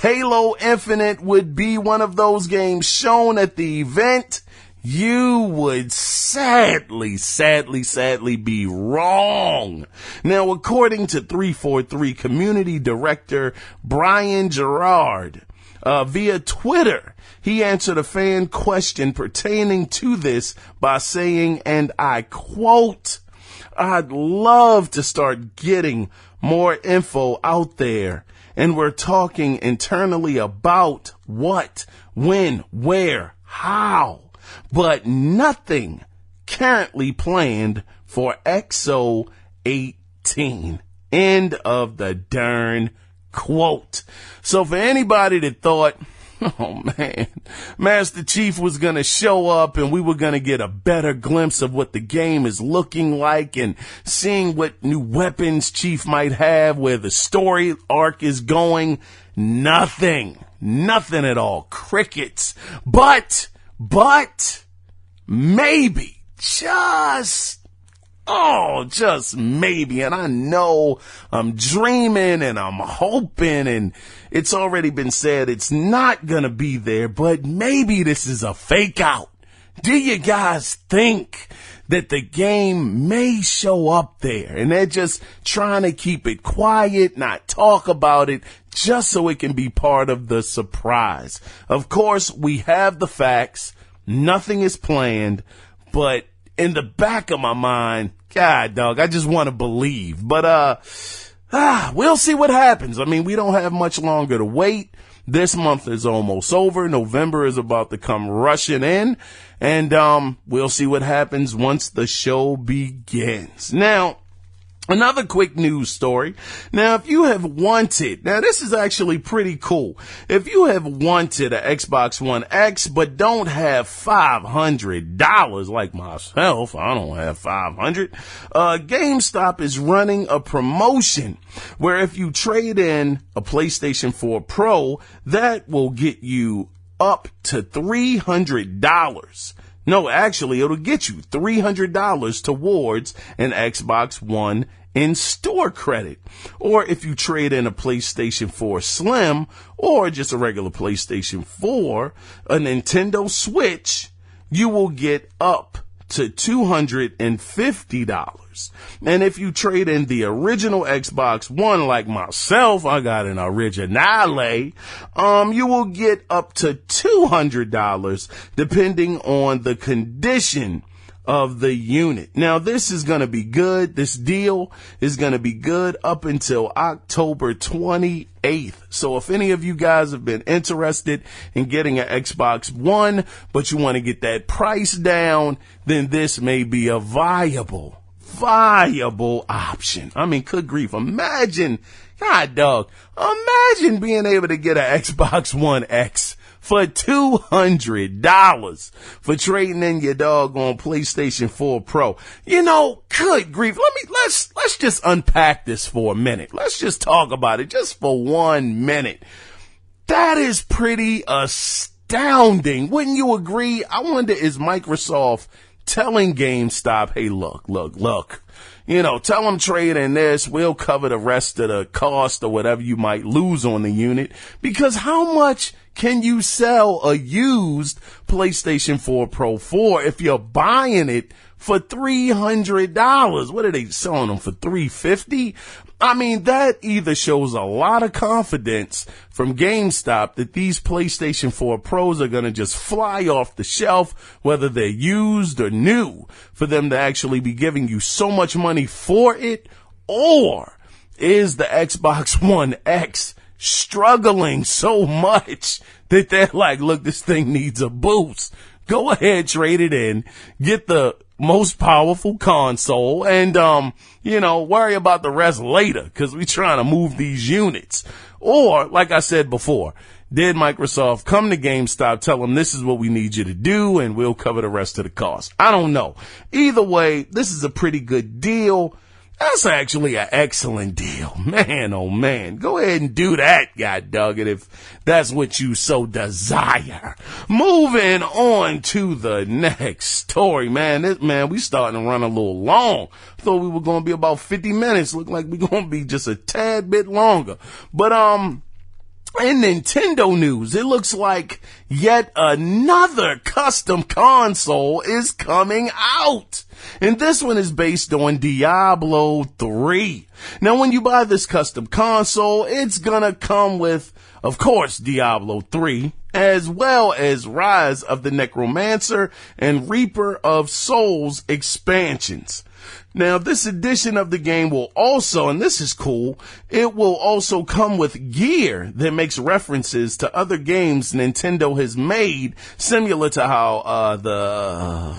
Halo Infinite would be one of those games shown at the event, you would sadly be wrong. Now, according to 343 community director Brian Gerard, via Twitter, he answered a fan question pertaining to this by saying, and I quote, "I'd love to start getting more info out there. And we're talking internally about what, when, where, how, but nothing currently planned for XO18. End of the darn quote. So for anybody that thought, oh man, Master Chief was going to show up and we were going to get a better glimpse of what the game is looking like and seeing what new weapons Chief might have, where the story arc is going, nothing at all. Crickets. But maybe, just maybe, and I know I'm dreaming and I'm hoping, and it's already been said it's not gonna be there, but maybe this is a fake out. Do you guys think that the game may show up there and they're just trying to keep it quiet, not talk about it, just so it can be part of the surprise? Of course, we have the facts. Nothing is planned, but in the back of my mind, God, dog, I just want to believe. But, we'll see what happens. I mean, we don't have much longer to wait. This month is almost over. November is about to come rushing in. And, we'll see what happens once the show begins. Now, another quick news story. Now, if you have wanted, now this is actually pretty cool. If you have wanted an Xbox One X, but don't have $500 like myself, I don't have $500, GameStop is running a promotion where if you trade in a PlayStation 4 Pro, that will get you up to $300. No, actually, it'll get you $300 towards an Xbox One in-store credit. Or if you trade in a PlayStation 4 Slim or just a regular PlayStation 4, a Nintendo Switch, you will get up to $250. And if you trade in the original Xbox One like myself, I got an originale, you will get up to $200 depending on the condition of the unit. Now, this is going to be good. This deal is going to be good up until October 28th. So if any of you guys have been interested in getting an Xbox One, but you want to get that price down, then this may be a viable option. I mean, good grief. Imagine, God dog, imagine being able to get an Xbox One X for $200 for trading in your doggone PlayStation 4 Pro. You know, good grief. Let's just unpack this for a minute. Let's just talk about it just for 1 minute. That is pretty astounding. Wouldn't you agree? I wonder, is Microsoft telling GameStop, hey, look, tell them trade in this. We'll cover the rest of the cost or whatever you might lose on the unit. Because how much can you sell a used PlayStation 4 Pro for if you're buying it for $300? What are they selling them for, $350? I mean, that either shows a lot of confidence from GameStop that these PlayStation 4 Pros are going to just fly off the shelf, whether they're used or new, for them to actually be giving you so much money for it, or is the Xbox One X struggling so much that they're like, look, this thing needs a boost. Go ahead, trade it in, get the most powerful console, and, worry about the rest later, because we're trying to move these units. Or, like I said before, did Microsoft come to GameStop, tell them this is what we need you to do, and we'll cover the rest of the cost? I don't know. Either way, this is a pretty good deal. That's actually an excellent deal. Man, oh man. Go ahead and do that, God dog it, if that's what you so desire. Moving on to the next story, man. We starting to run a little long. Thought we were going to be about 50 minutes. Look like we're going to be just a tad bit longer. But, in Nintendo news, it looks like yet another custom console is coming out. And this one is based on Diablo 3. Now, when you buy this custom console, it's gonna come with, of course, Diablo 3, as well as Rise of the Necromancer and Reaper of Souls expansions. Now, this edition of the game will also, and this is cool, it will also come with gear that makes references to other games Nintendo has made, similar to how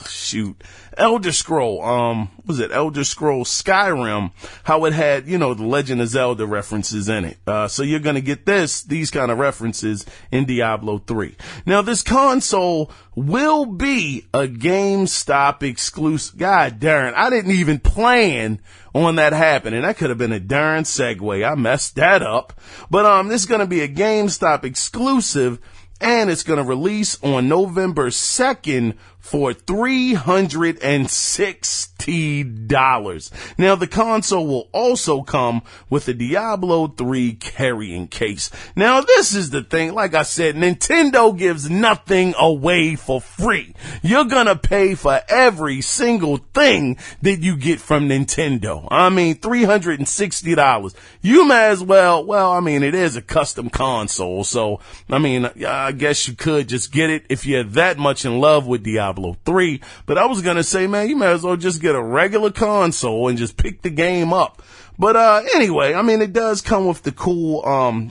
Elder Scroll, Elder Scrolls Skyrim, how it had, the Legend of Zelda references in it. So you're gonna get these kind of references in Diablo 3. Now, this console will be a GameStop exclusive. God darn, I didn't even plan on that happening. That could have been a darn segue. I messed that up. But, this is gonna be a GameStop exclusive, and it's gonna release on November 2nd for $360. Now, the console will also come with a Diablo 3 carrying case. Now, this is the thing. Like I said, Nintendo gives nothing away for free. You're gonna pay for every single thing that you get from Nintendo. I mean, $360. You may as well, it is a custom console, so, I guess you could just get it if you're that much in love with Diablo 3, but I was gonna say, man, you may as well just get a regular console and just pick the game up. But, anyway, it does come with the cool,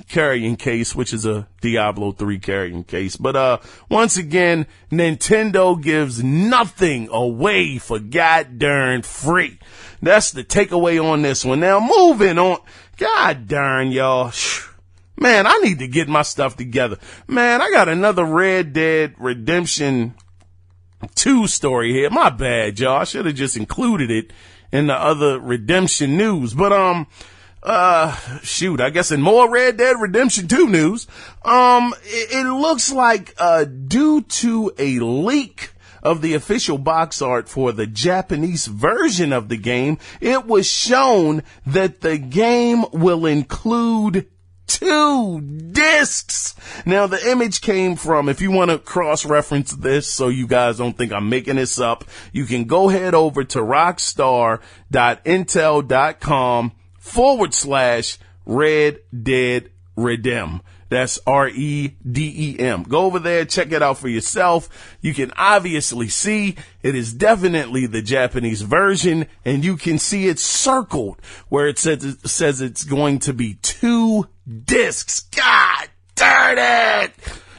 carrying case, which is a Diablo 3 carrying case. But, once again, Nintendo gives nothing away for god darn free. That's the takeaway on this one. Now, moving on. God darn, y'all. Man, I need to get my stuff together. Man, I got another Red Dead Redemption 2 story here. My bad, y'all. I should have just included it in the other Redemption news. But, I guess in more Red Dead Redemption 2 news, it looks like, due to a leak of the official box art for the Japanese version of the game, it was shown that the game will include 2 discs. Now, the image came from, if you want to cross-reference this so you guys don't think I'm making this up, you can go head over to rockstar.intel.com/Red Dead Redem. That's REDEM. Go over there, check it out for yourself. You can obviously see it is definitely the Japanese version, and you can see it circled where it says it's going to be 2 discs. God darn it!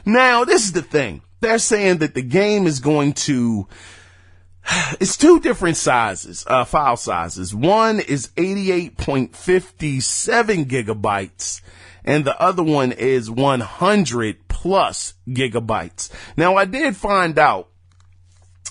Now, this is the thing. They're saying that the game is going to, it's 2 different sizes, file sizes. One is 88.57 gigabytes. And the other one is 100 plus gigabytes. Now, I did find out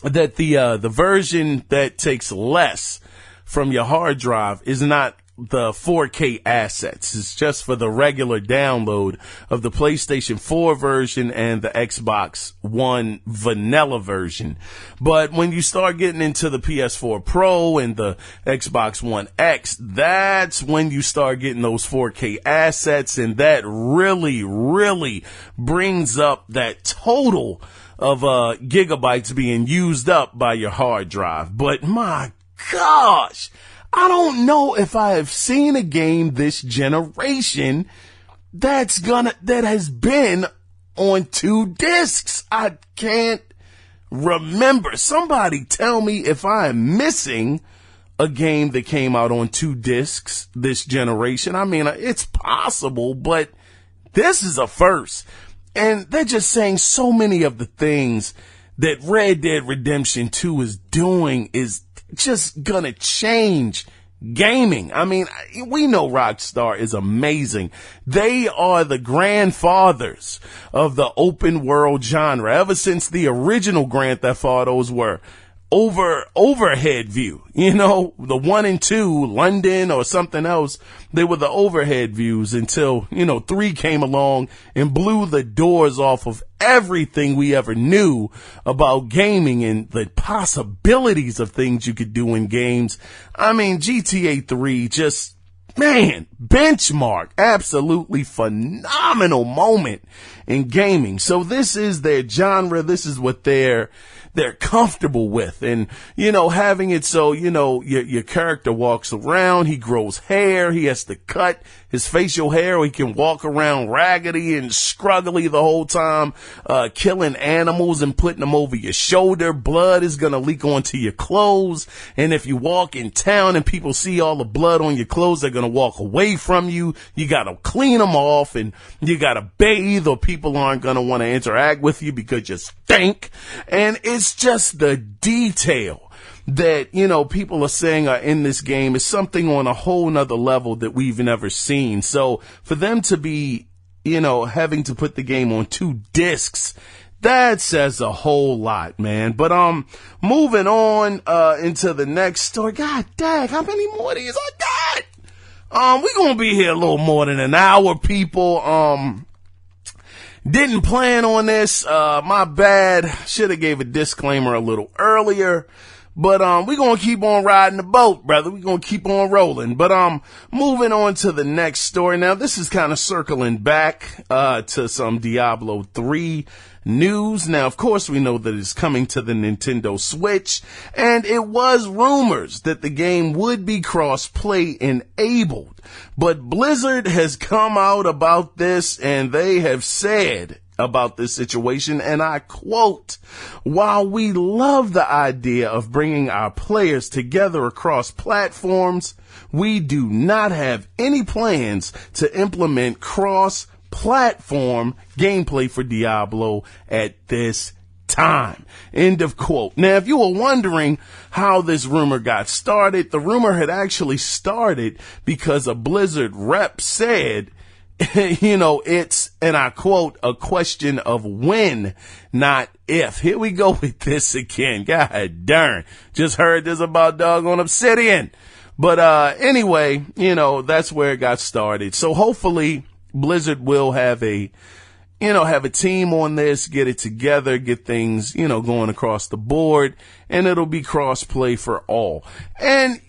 that the version that takes less from your hard drive is not the 4K assets. It's just for the regular download of the PlayStation 4 version and the Xbox One vanilla version. But when you start getting into the PS4 Pro and the Xbox One X, that's when you start getting those 4K assets, and that really, really brings up that total of gigabytes being used up by your hard drive. But my gosh, I don't know if I have seen a game this generation that has been on 2 discs. I can't remember. Somebody tell me if I am missing a game that came out on 2 discs this generation. I mean, it's possible, but this is a first. And they're just saying so many of the things that Red Dead Redemption 2 is doing is just gonna change gaming. I mean, we know Rockstar is amazing. They are the grandfathers of the open world genre. Ever since the original Grand Theft Autos were overhead view, the 1 and 2, London or something else, they were the overhead views until, 3 came along and blew the doors off of everything we ever knew about gaming and the possibilities of things you could do in games. I mean, GTA 3 just, man, benchmark, absolutely phenomenal moment in gaming. So this is their genre. This is what they're comfortable with. And, having it so, your character walks around, he grows hair, he has to cut his facial hair, or he can walk around raggedy and scruggly the whole time, killing animals and putting them over your shoulder. Blood is going to leak onto your clothes. And if you walk in town and people see all the blood on your clothes, they're going to walk away from you. You got to clean them off, and you got to bathe, or people aren't going to want to interact with you because you stink. And it's just the detail that, people are saying are in this game is something on a whole nother level that we've never seen. So for them to be, having to put the game on 2 discs, that says a whole lot, man. But, moving on, into the next story. God dang, how many more of these I got? We're gonna be here a little more than an hour, people. Didn't plan on this. My bad. Should have gave a disclaimer a little earlier. But, we're gonna keep on riding the boat, brother. We're gonna keep on rolling. But, moving on to the next story. Now, this is kind of circling back, to some Diablo 3 news. Now, of course, we know that it's coming to the Nintendo Switch, and it was rumors that the game would be cross-play enabled. But Blizzard has come out about this, and they have said about this situation, and I quote, "While we love the idea of bringing our players together across platforms, we do not have any plans to implement cross-platform gameplay for Diablo at this time." End of quote. Now, if you were wondering how this rumor got started, the rumor had actually started because a Blizzard rep said, it's, and I quote, "a question of when, not if." Here we go with this again. God darn. Just heard this about doggone Obsidian. But, anyway, that's where it got started. So hopefully Blizzard will have a team on this, get it together, get things, going across the board, and it'll be cross-play for all. And,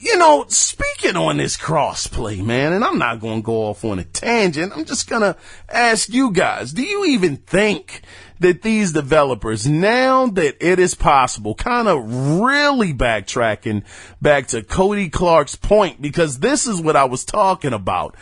speaking on this cross-play, man, and I'm not going to go off on a tangent, I'm just going to ask you guys, do you even think that these developers, now that it is possible, kind of really backtracking back to Cody Clark's point, because this is what I was talking about.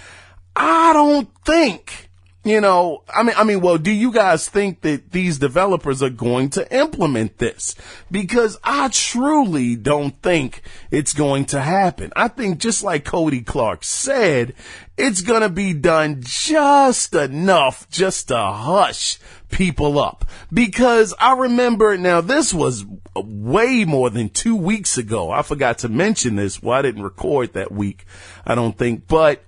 I don't think, well, do you guys think that these developers are going to implement this? Because I truly don't think it's going to happen. I think, just like Cody Clark said, it's going to be done just enough just to hush people up. Because I remember, now this was way more than 2 weeks ago. I forgot to mention this. Well, I didn't record that week, I don't think, but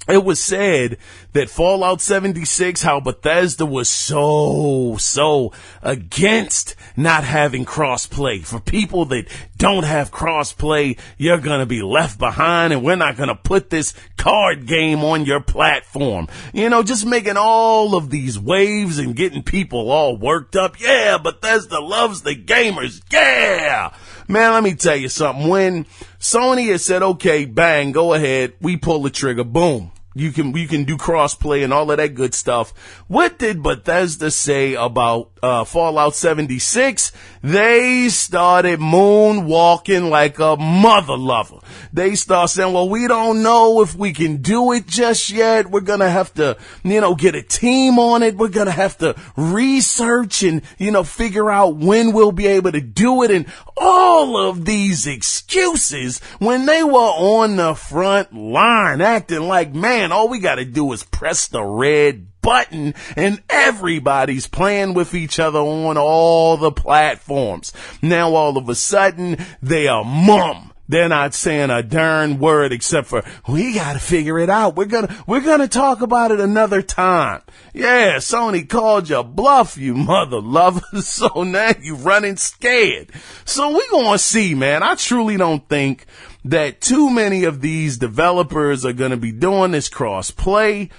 it was said that Fallout 76, how Bethesda was so against not having crossplay. For people that don't have crossplay, you're gonna be left behind, and we're not gonna put this card game on your platform. Just making all of these waves and getting people all worked up. Yeah, Bethesda loves the gamers. Yeah! Man, let me tell you something. When Sony has said, okay, bang, go ahead, we pull the trigger, boom. You can do crossplay and all of that good stuff. What did Bethesda say about Fallout 76? they started moonwalking like a mother lover. They start saying, well, we don't know if we can do it just yet. We're going to have to, get a team on it. We're going to have to research and, figure out when we'll be able to do it. And all of these excuses when they were on the front line acting like, man, all we got to do is press the red button and everybody's playing with each other on all the platforms. Now all of a sudden they are mum. They're not saying a darn word except for, we got to figure it out. We're going to talk about it another time. Yeah, Sony called you bluff, you mother lovers. So now you running scared. So we going to see, man. I truly don't think that too many of these developers are going to be doing this cross play.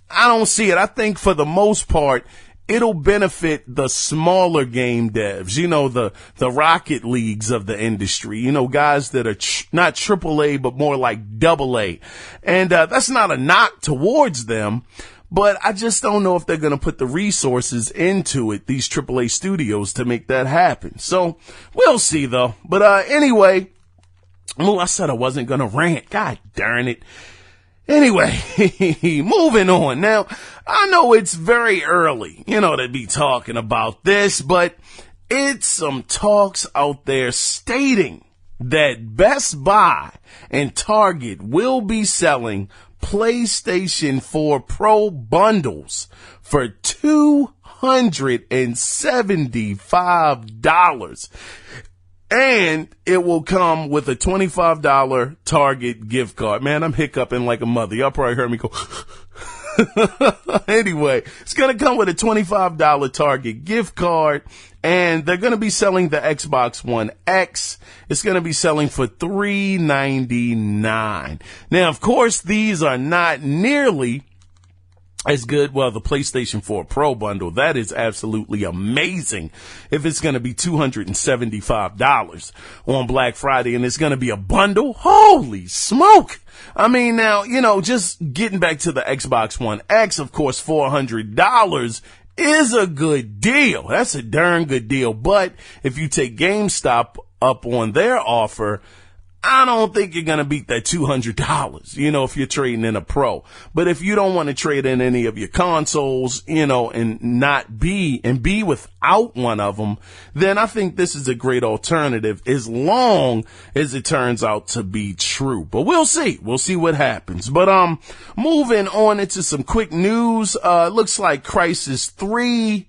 I don't see it. I think for the most part, it'll benefit the smaller game devs, the Rocket Leagues of the industry, guys that are not AAA, but more like AA. And that's not a knock towards them, but I just don't know if they're going to put the resources into it, these AAA studios, to make that happen. So we'll see, though. But anyway, I said I wasn't going to rant. God darn it. Anyway, moving on. Now, I know it's very early, to be talking about this, but it's some talks out there stating that Best Buy and Target will be selling PlayStation 4 Pro bundles for $275. And it will come with a $25 Target gift card. Man, I'm hiccuping like a mother. Y'all probably heard me go. Anyway, it's going to come with a $25 Target gift card. And they're going to be selling the Xbox One X. It's going to be selling for $399. Now, of course, these are not nearly as good. Well, the PlayStation 4 Pro bundle, that is absolutely amazing. If it's going to be $275 on Black Friday and it's going to be a bundle, holy smoke. I mean, now, just getting back to the Xbox One X, of course, $400 is a good deal. That's a darn good deal. But if you take GameStop up on their offer, I don't think you're going to beat that $200, if you're trading in a Pro. But if you don't want to trade in any of your consoles, and be without one of them, then I think this is a great alternative as long as it turns out to be true. But we'll see. We'll see what happens. But, moving on into some quick news, looks like Crysis 3,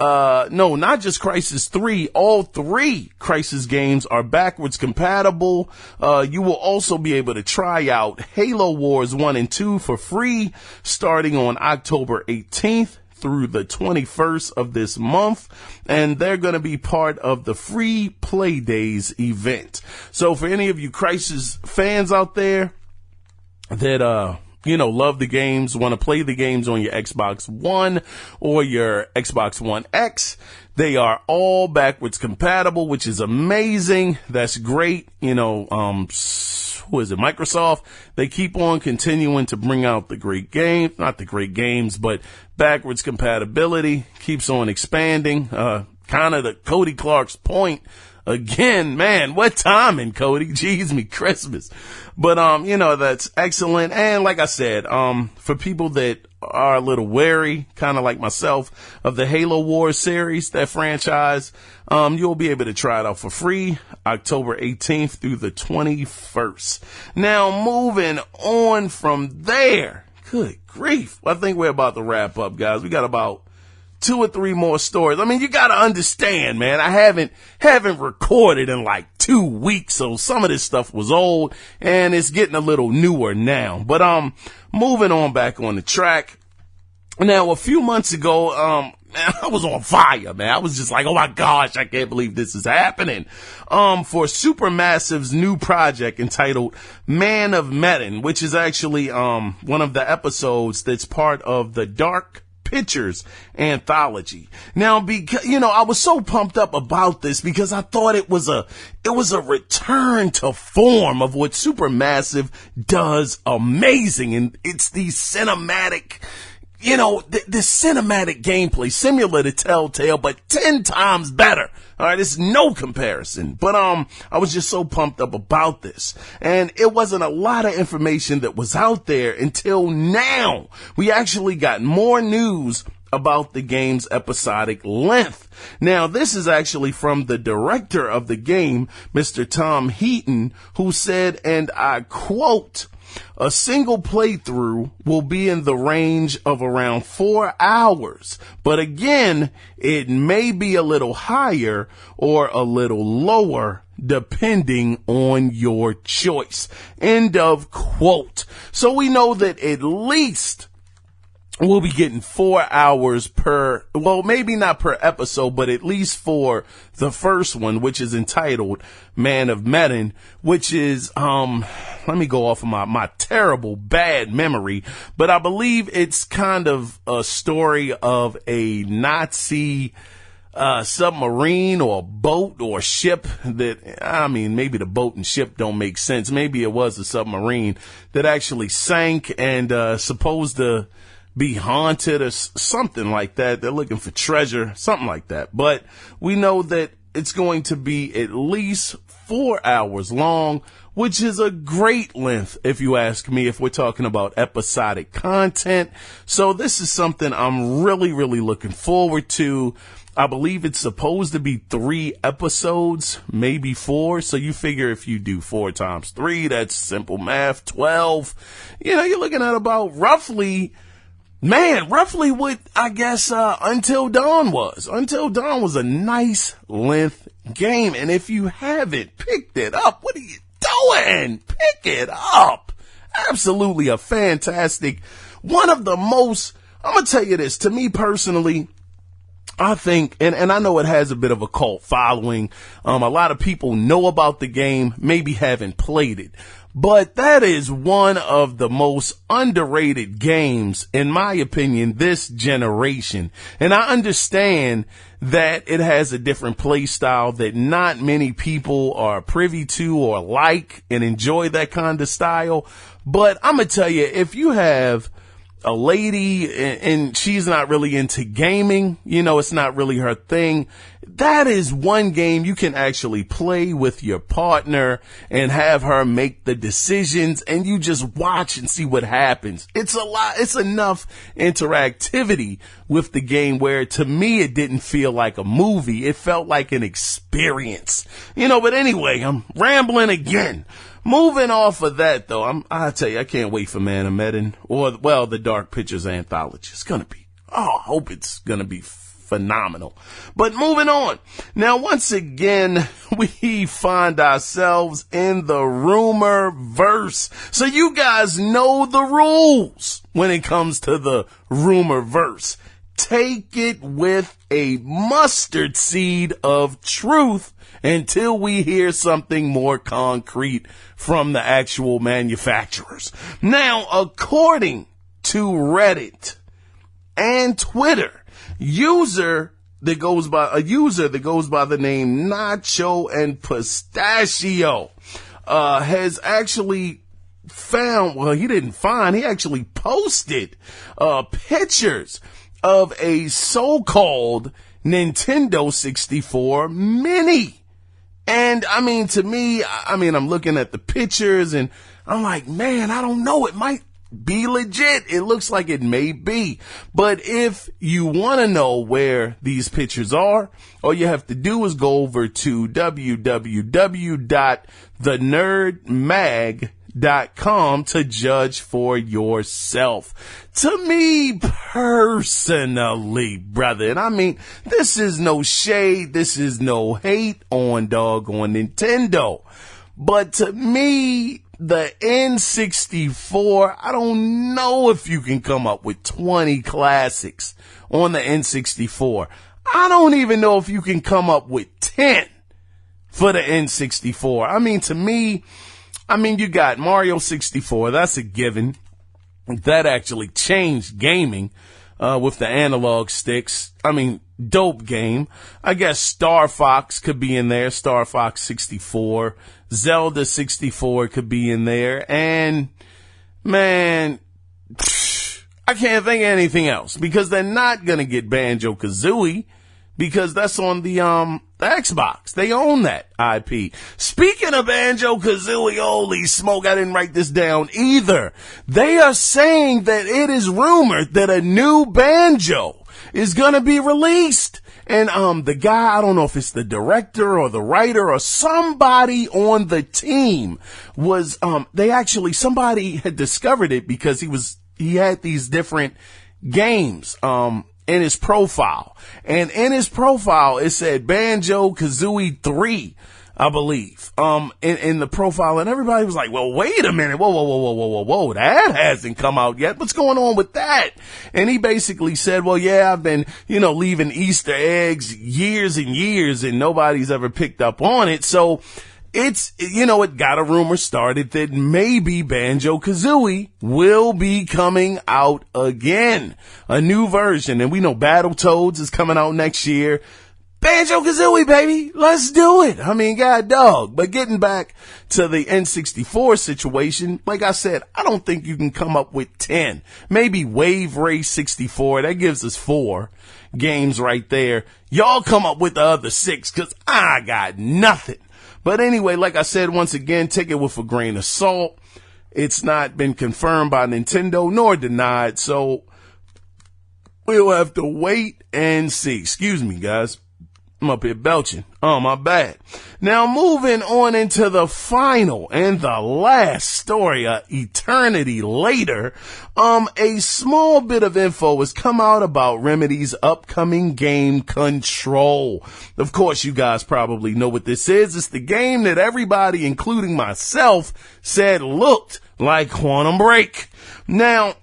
no, not just Crysis 3. All 3 Crysis games are backwards compatible. You will also be able to try out Halo Wars 1 and 2 for free starting on October 18th through the 21st of this month. And they're going to be part of the free Play Days event. So for any of you Crysis fans out there that, love the games, want to play the games on your Xbox One or your Xbox One X, they are all backwards compatible, which is amazing. That's great. Who is it? Microsoft. They keep on continuing to bring out the great games, not the great games, but backwards compatibility keeps on expanding. Kind of the Cody Clark's point. Again, man, what timing, Cody? Jeez, me Christmas. But, that's excellent. And like I said, for people that are a little wary, kind of like myself, of the Halo Wars series, that franchise, you'll be able to try it out for free October 18th through the 21st. Now, moving on from there. Good grief. I think we're about to wrap up, guys. We got about 2 or 3 more stories. I mean, you gotta understand, man, I haven't recorded in like 2 weeks, so some of this stuff was old and it's getting a little newer now. But moving on back on the track. Now, a few months ago, man, I was on fire, man. I was just like, oh my gosh, I can't believe this is happening. For Supermassive's new project entitled Man of Medan, which is actually one of the episodes that's part of the Dark Pictures Anthology. Now, because, I was so pumped up about this because I thought it was a return to form of what Supermassive does amazing. And it's these cinematic the cinematic gameplay, similar to Telltale, but 10 times better. All right, it's no comparison. But I was just so pumped up about this. And it wasn't a lot of information that was out there until now. We actually got more news about the game's episodic length. Now, this is actually from the director of the game, Mr. Tom Heaton, who said, and I quote, "A single playthrough will be in the range of around 4 hours, but again, it may be a little higher or a little lower depending on your choice." End of quote. So we know that at least we'll be getting 4 hours per, well, maybe not per episode, but at least for the first one, which is entitled Man of Medan, which is, let me go off of my terrible bad memory, but I believe it's kind of a story of a Nazi submarine or boat or ship maybe the boat and ship don't make sense. Maybe it was a submarine that actually sank and, supposed to be haunted or something like that. They're looking for treasure, something like that. But we know that it's going to be at least 4 hours long, which is a great length, if you ask me, if we're talking about episodic content. So this is something I'm really, really looking forward to. I believe it's supposed to be 3 episodes, maybe 4. So you figure if you do 4 times 3, that's simple math, 12. You're looking at about roughly what I guess Until Dawn was. Until Dawn was a nice length game. And if you haven't picked it up, what are you doing? Pick it up. Absolutely a fantastic, one of the most, I'm going to tell you this, to me personally, I think, and I know it has a bit of a cult following. A lot of people know about the game, maybe haven't played it. But that is one of the most underrated games, in my opinion, this generation. And I understand that it has a different play style that not many people are privy to or like and enjoy that kind of style. But I'm going to tell you, if you have a lady and she's not really into gaming, it's not really her thing, that is one game you can actually play with your partner and have her make the decisions and you just watch and see what happens. It's enough interactivity with the game where to me it didn't feel like a movie. It felt like an experience, but anyway, I'm rambling again. Moving off of that, though, I tell you, I can't wait for Man of Medan or, the Dark Pictures Anthology. It's going to be, I hope it's going to be phenomenal. But moving on. Now, once again, we find ourselves in the rumor verse. So you guys know the rules when it comes to the rumor verse. Take it with a mustard seed of truth until we hear something more concrete from the actual manufacturers. Now, according to Reddit and Twitter, a user that goes by the name Nacho and Pistachio has actually he actually posted pictures of a so-called Nintendo 64 Mini. And to me, I'm looking at the pictures and I'm like, man, I don't know. It might be legit. It looks like it may be. But if you want to know where these pictures are, all you have to do is go over to www.thenerdmag.com to judge for yourself. To me personally, brother, and this is no shade, this is no hate on Nintendo, but to me, the N64, I don't know if you can come up with 20 classics on the N64. I don't even know if you can come up with 10 for the N64. To me, you got Mario 64. That's a given. That actually changed gaming, with the analog sticks. Dope game. I guess Star Fox could be in there. Star Fox 64. Zelda 64 could be in there. And man, I can't think of anything else because they're not going to get Banjo-Kazooie because that's on the Xbox. They own that IP. Speaking of Banjo-Kazooie, holy smoke, I didn't write this down either. They are saying that it is rumored that a new Banjo is going to be released. And the guy, I don't know if it's the director or the writer or somebody on the team was somebody had discovered it because he had these different games in his profile. And in his profile it said Banjo-Kazooie 3, I believe, in the profile, and everybody was like, well, wait a minute. Whoa. That hasn't come out yet. What's going on with that? And he basically said, well, yeah, I've been, leaving Easter eggs years and years and nobody's ever picked up on it. So it's, it got a rumor started that maybe Banjo-Kazooie will be coming out again, a new version. And we know Battletoads is coming out next year. Banjo-Kazooie, baby. Let's do it. I mean, god dog. But getting back to the N64 situation, like I said, I don't think you can come up with 10. Maybe Wave Race 64. That gives us 4 games right there. Y'all come up with the other 6 because I got nothing. But anyway, like I said, once again, take it with a grain of salt. It's not been confirmed by Nintendo nor denied. So we'll have to wait and see. Excuse me, guys. I'm up here belching. Oh, my bad. Now, moving on into the final and the last story, eternity later, a small bit of info has come out about Remedy's upcoming game Control. Of course, you guys probably know what this is. It's the game that everybody, including myself, said looked like Quantum Break. Now,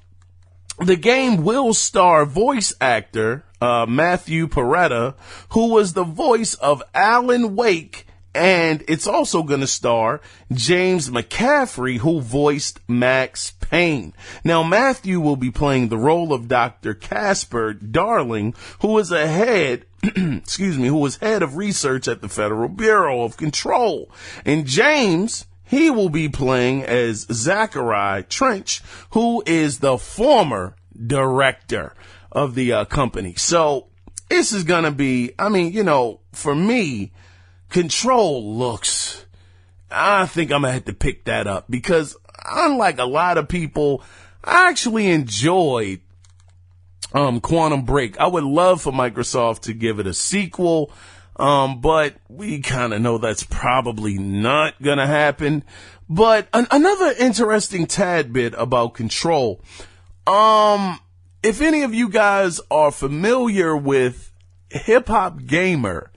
the game will star voice actor Matthew Peretta, who was the voice of Alan Wake, and it's also going to star James McCaffrey, who voiced Max Payne. Now, Matthew will be playing the role of Dr. Casper Darling, who was head of research at the Federal Bureau of Control. And James, he will be playing as Zachary Trench, who is the former director of the company. So this is going to be, for me, Control looks, I think I'm going to have to pick that up because unlike a lot of people, I actually enjoyed Quantum Break. I would love for Microsoft to give it a sequel, but we kind of know that's probably not going to happen. But another interesting tad bit about Control, if any of you guys are familiar with Hip Hop Gamer,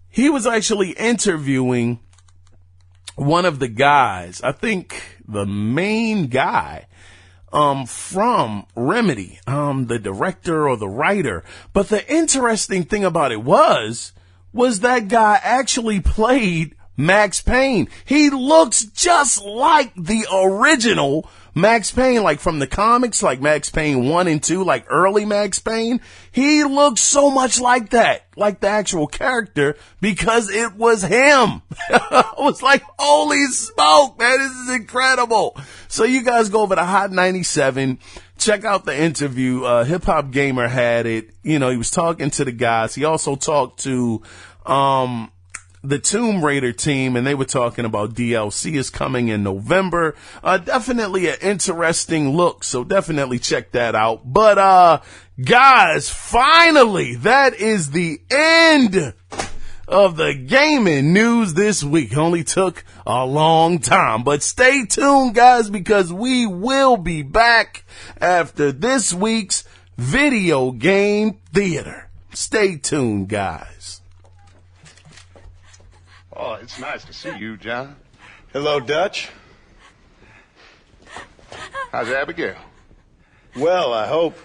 he was actually interviewing one of the guys, I think the main guy, from Remedy, the director or the writer. But the interesting thing about it was that guy actually played Max Payne. He looks just like the original Max Payne, like from the comics, like Max Payne 1 and 2, like early Max Payne. He looks so much like that, like the actual character, because it was him. I was like, holy smoke, man, this is incredible. So you guys go over to Hot 97, check out the interview. Hip Hop Gamer had it. He was talking to the guys. He also talked to, the Tomb Raider team, and they were talking about DLC is coming in November. Definitely an interesting look, so definitely check that out. But, guys, finally, that is the end of the gaming news this week. Only took a long time, but stay tuned, guys, because we will be back after this week's Video Game Theater. Stay tuned, guys. Oh, it's nice to see you, John. Hello, Dutch. How's Abigail? Well, I hope.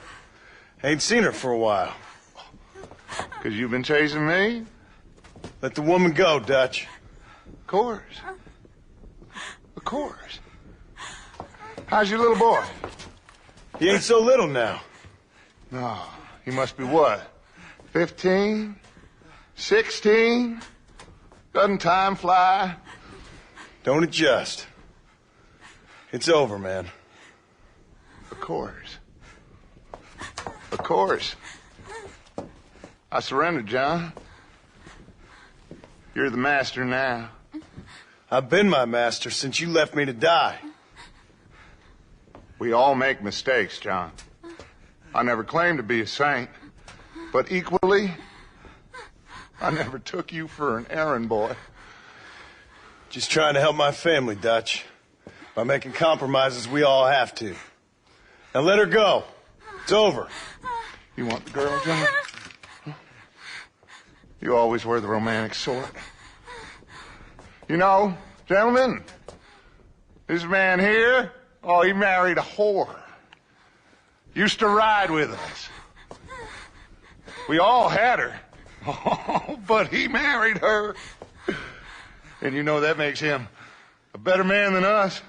Ain't seen her for a while. 'Cause you've been chasing me? Let the woman go, Dutch. Of course. Of course. How's your little boy? He ain't so little now. No, he must be what? 15? 16? Doesn't time fly? Don't adjust. It's over, man. Of course. Of course. I surrendered, John. You're the master now. I've been my master since you left me to die. We all make mistakes, John. I never claimed to be a saint, but equally, I never took you for an errand boy. Just trying to help my family, Dutch. By making compromises we all have to. Now let her go. It's over. You want the girl, John? You always were the romantic sort. You know, gentlemen, this man here, oh, he married a whore. Used to ride with us. We all had her. Oh, but he married her. And you know that makes him a better man than us.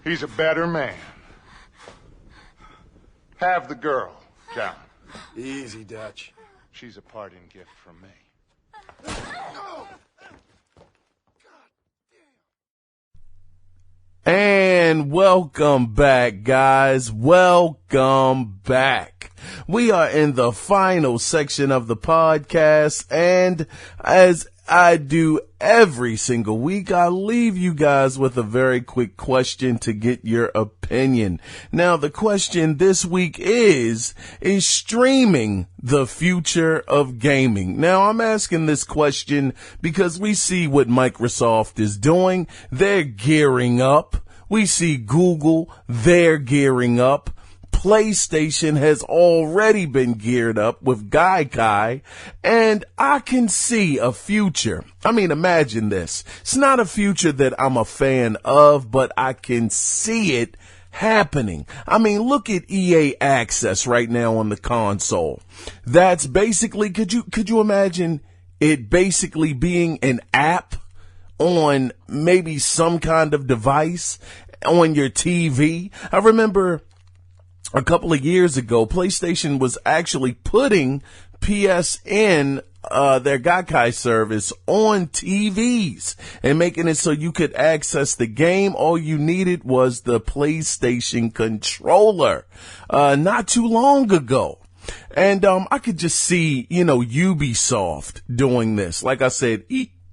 He's a better man. Have the girl, John. Easy, Dutch. She's a parting gift from me. And welcome back, guys. Welcome back. We are in the final section of the podcast, and as I do every single week, I leave you guys with a very quick question to get your opinion. Now, the question this week is streaming the future of gaming? Now, I'm asking this question because we see what Microsoft is doing. They're gearing up. We see Google, they're gearing up. PlayStation has already been geared up with Gaikai, and I can see a future. I mean, imagine this. It's not a future that I'm a fan of, but I can see it happening. I mean, look at EA Access right now on the console. That's basically, could you imagine it basically being an app on maybe some kind of device on your TV? I remember a couple of years ago, PlayStation was actually putting PSN, their Gaikai service, on TVs and making it so you could access the game. All you needed was the PlayStation controller, not too long ago. And, I could just see, Ubisoft doing this. Like I said,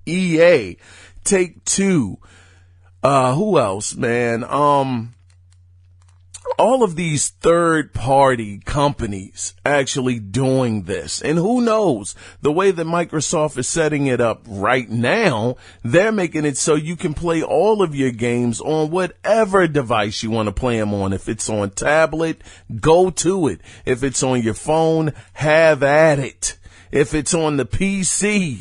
EA, Take-Two, who else, man? All of these third-party companies actually doing this. And who knows, the way that Microsoft is setting it up right now, they're making it so you can play all of your games on whatever device you want to play them on. If it's on tablet, go to it. If it's on your phone, have at it. If it's on the PC,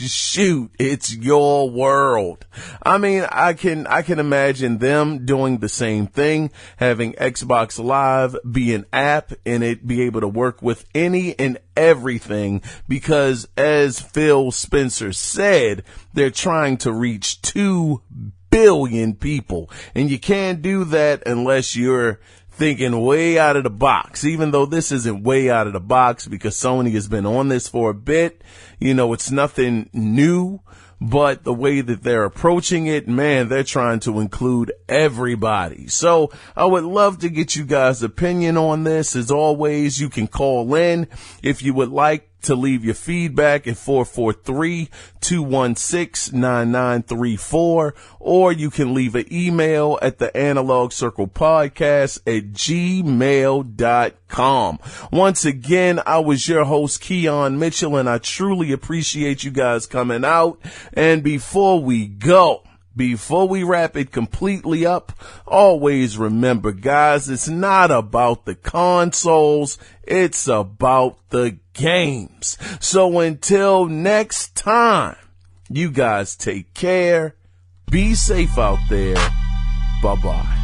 shoot, it's your world. I mean, I can imagine them doing the same thing, having Xbox Live be an app and it be able to work with any and everything, because as Phil Spencer said, they're trying to reach 2 billion people, and you can't do that unless you're thinking way out of the box, even though this isn't way out of the box because Sony has been on this for a bit. It's nothing new, but the way that they're approaching it, man, they're trying to include everybody. So I would love to get you guys' opinion on this. As always, you can call in if you would like to leave your feedback at 443-216-9934, or you can leave an email at the Analog Circle Podcast at gmail.com. Once again, I was your host, Kiaun Mitchell, and I truly appreciate you guys coming out. And before we wrap it completely up, always remember, guys, it's not about the consoles, it's about the games. So until next time, you guys take care, be safe out there, bye-bye.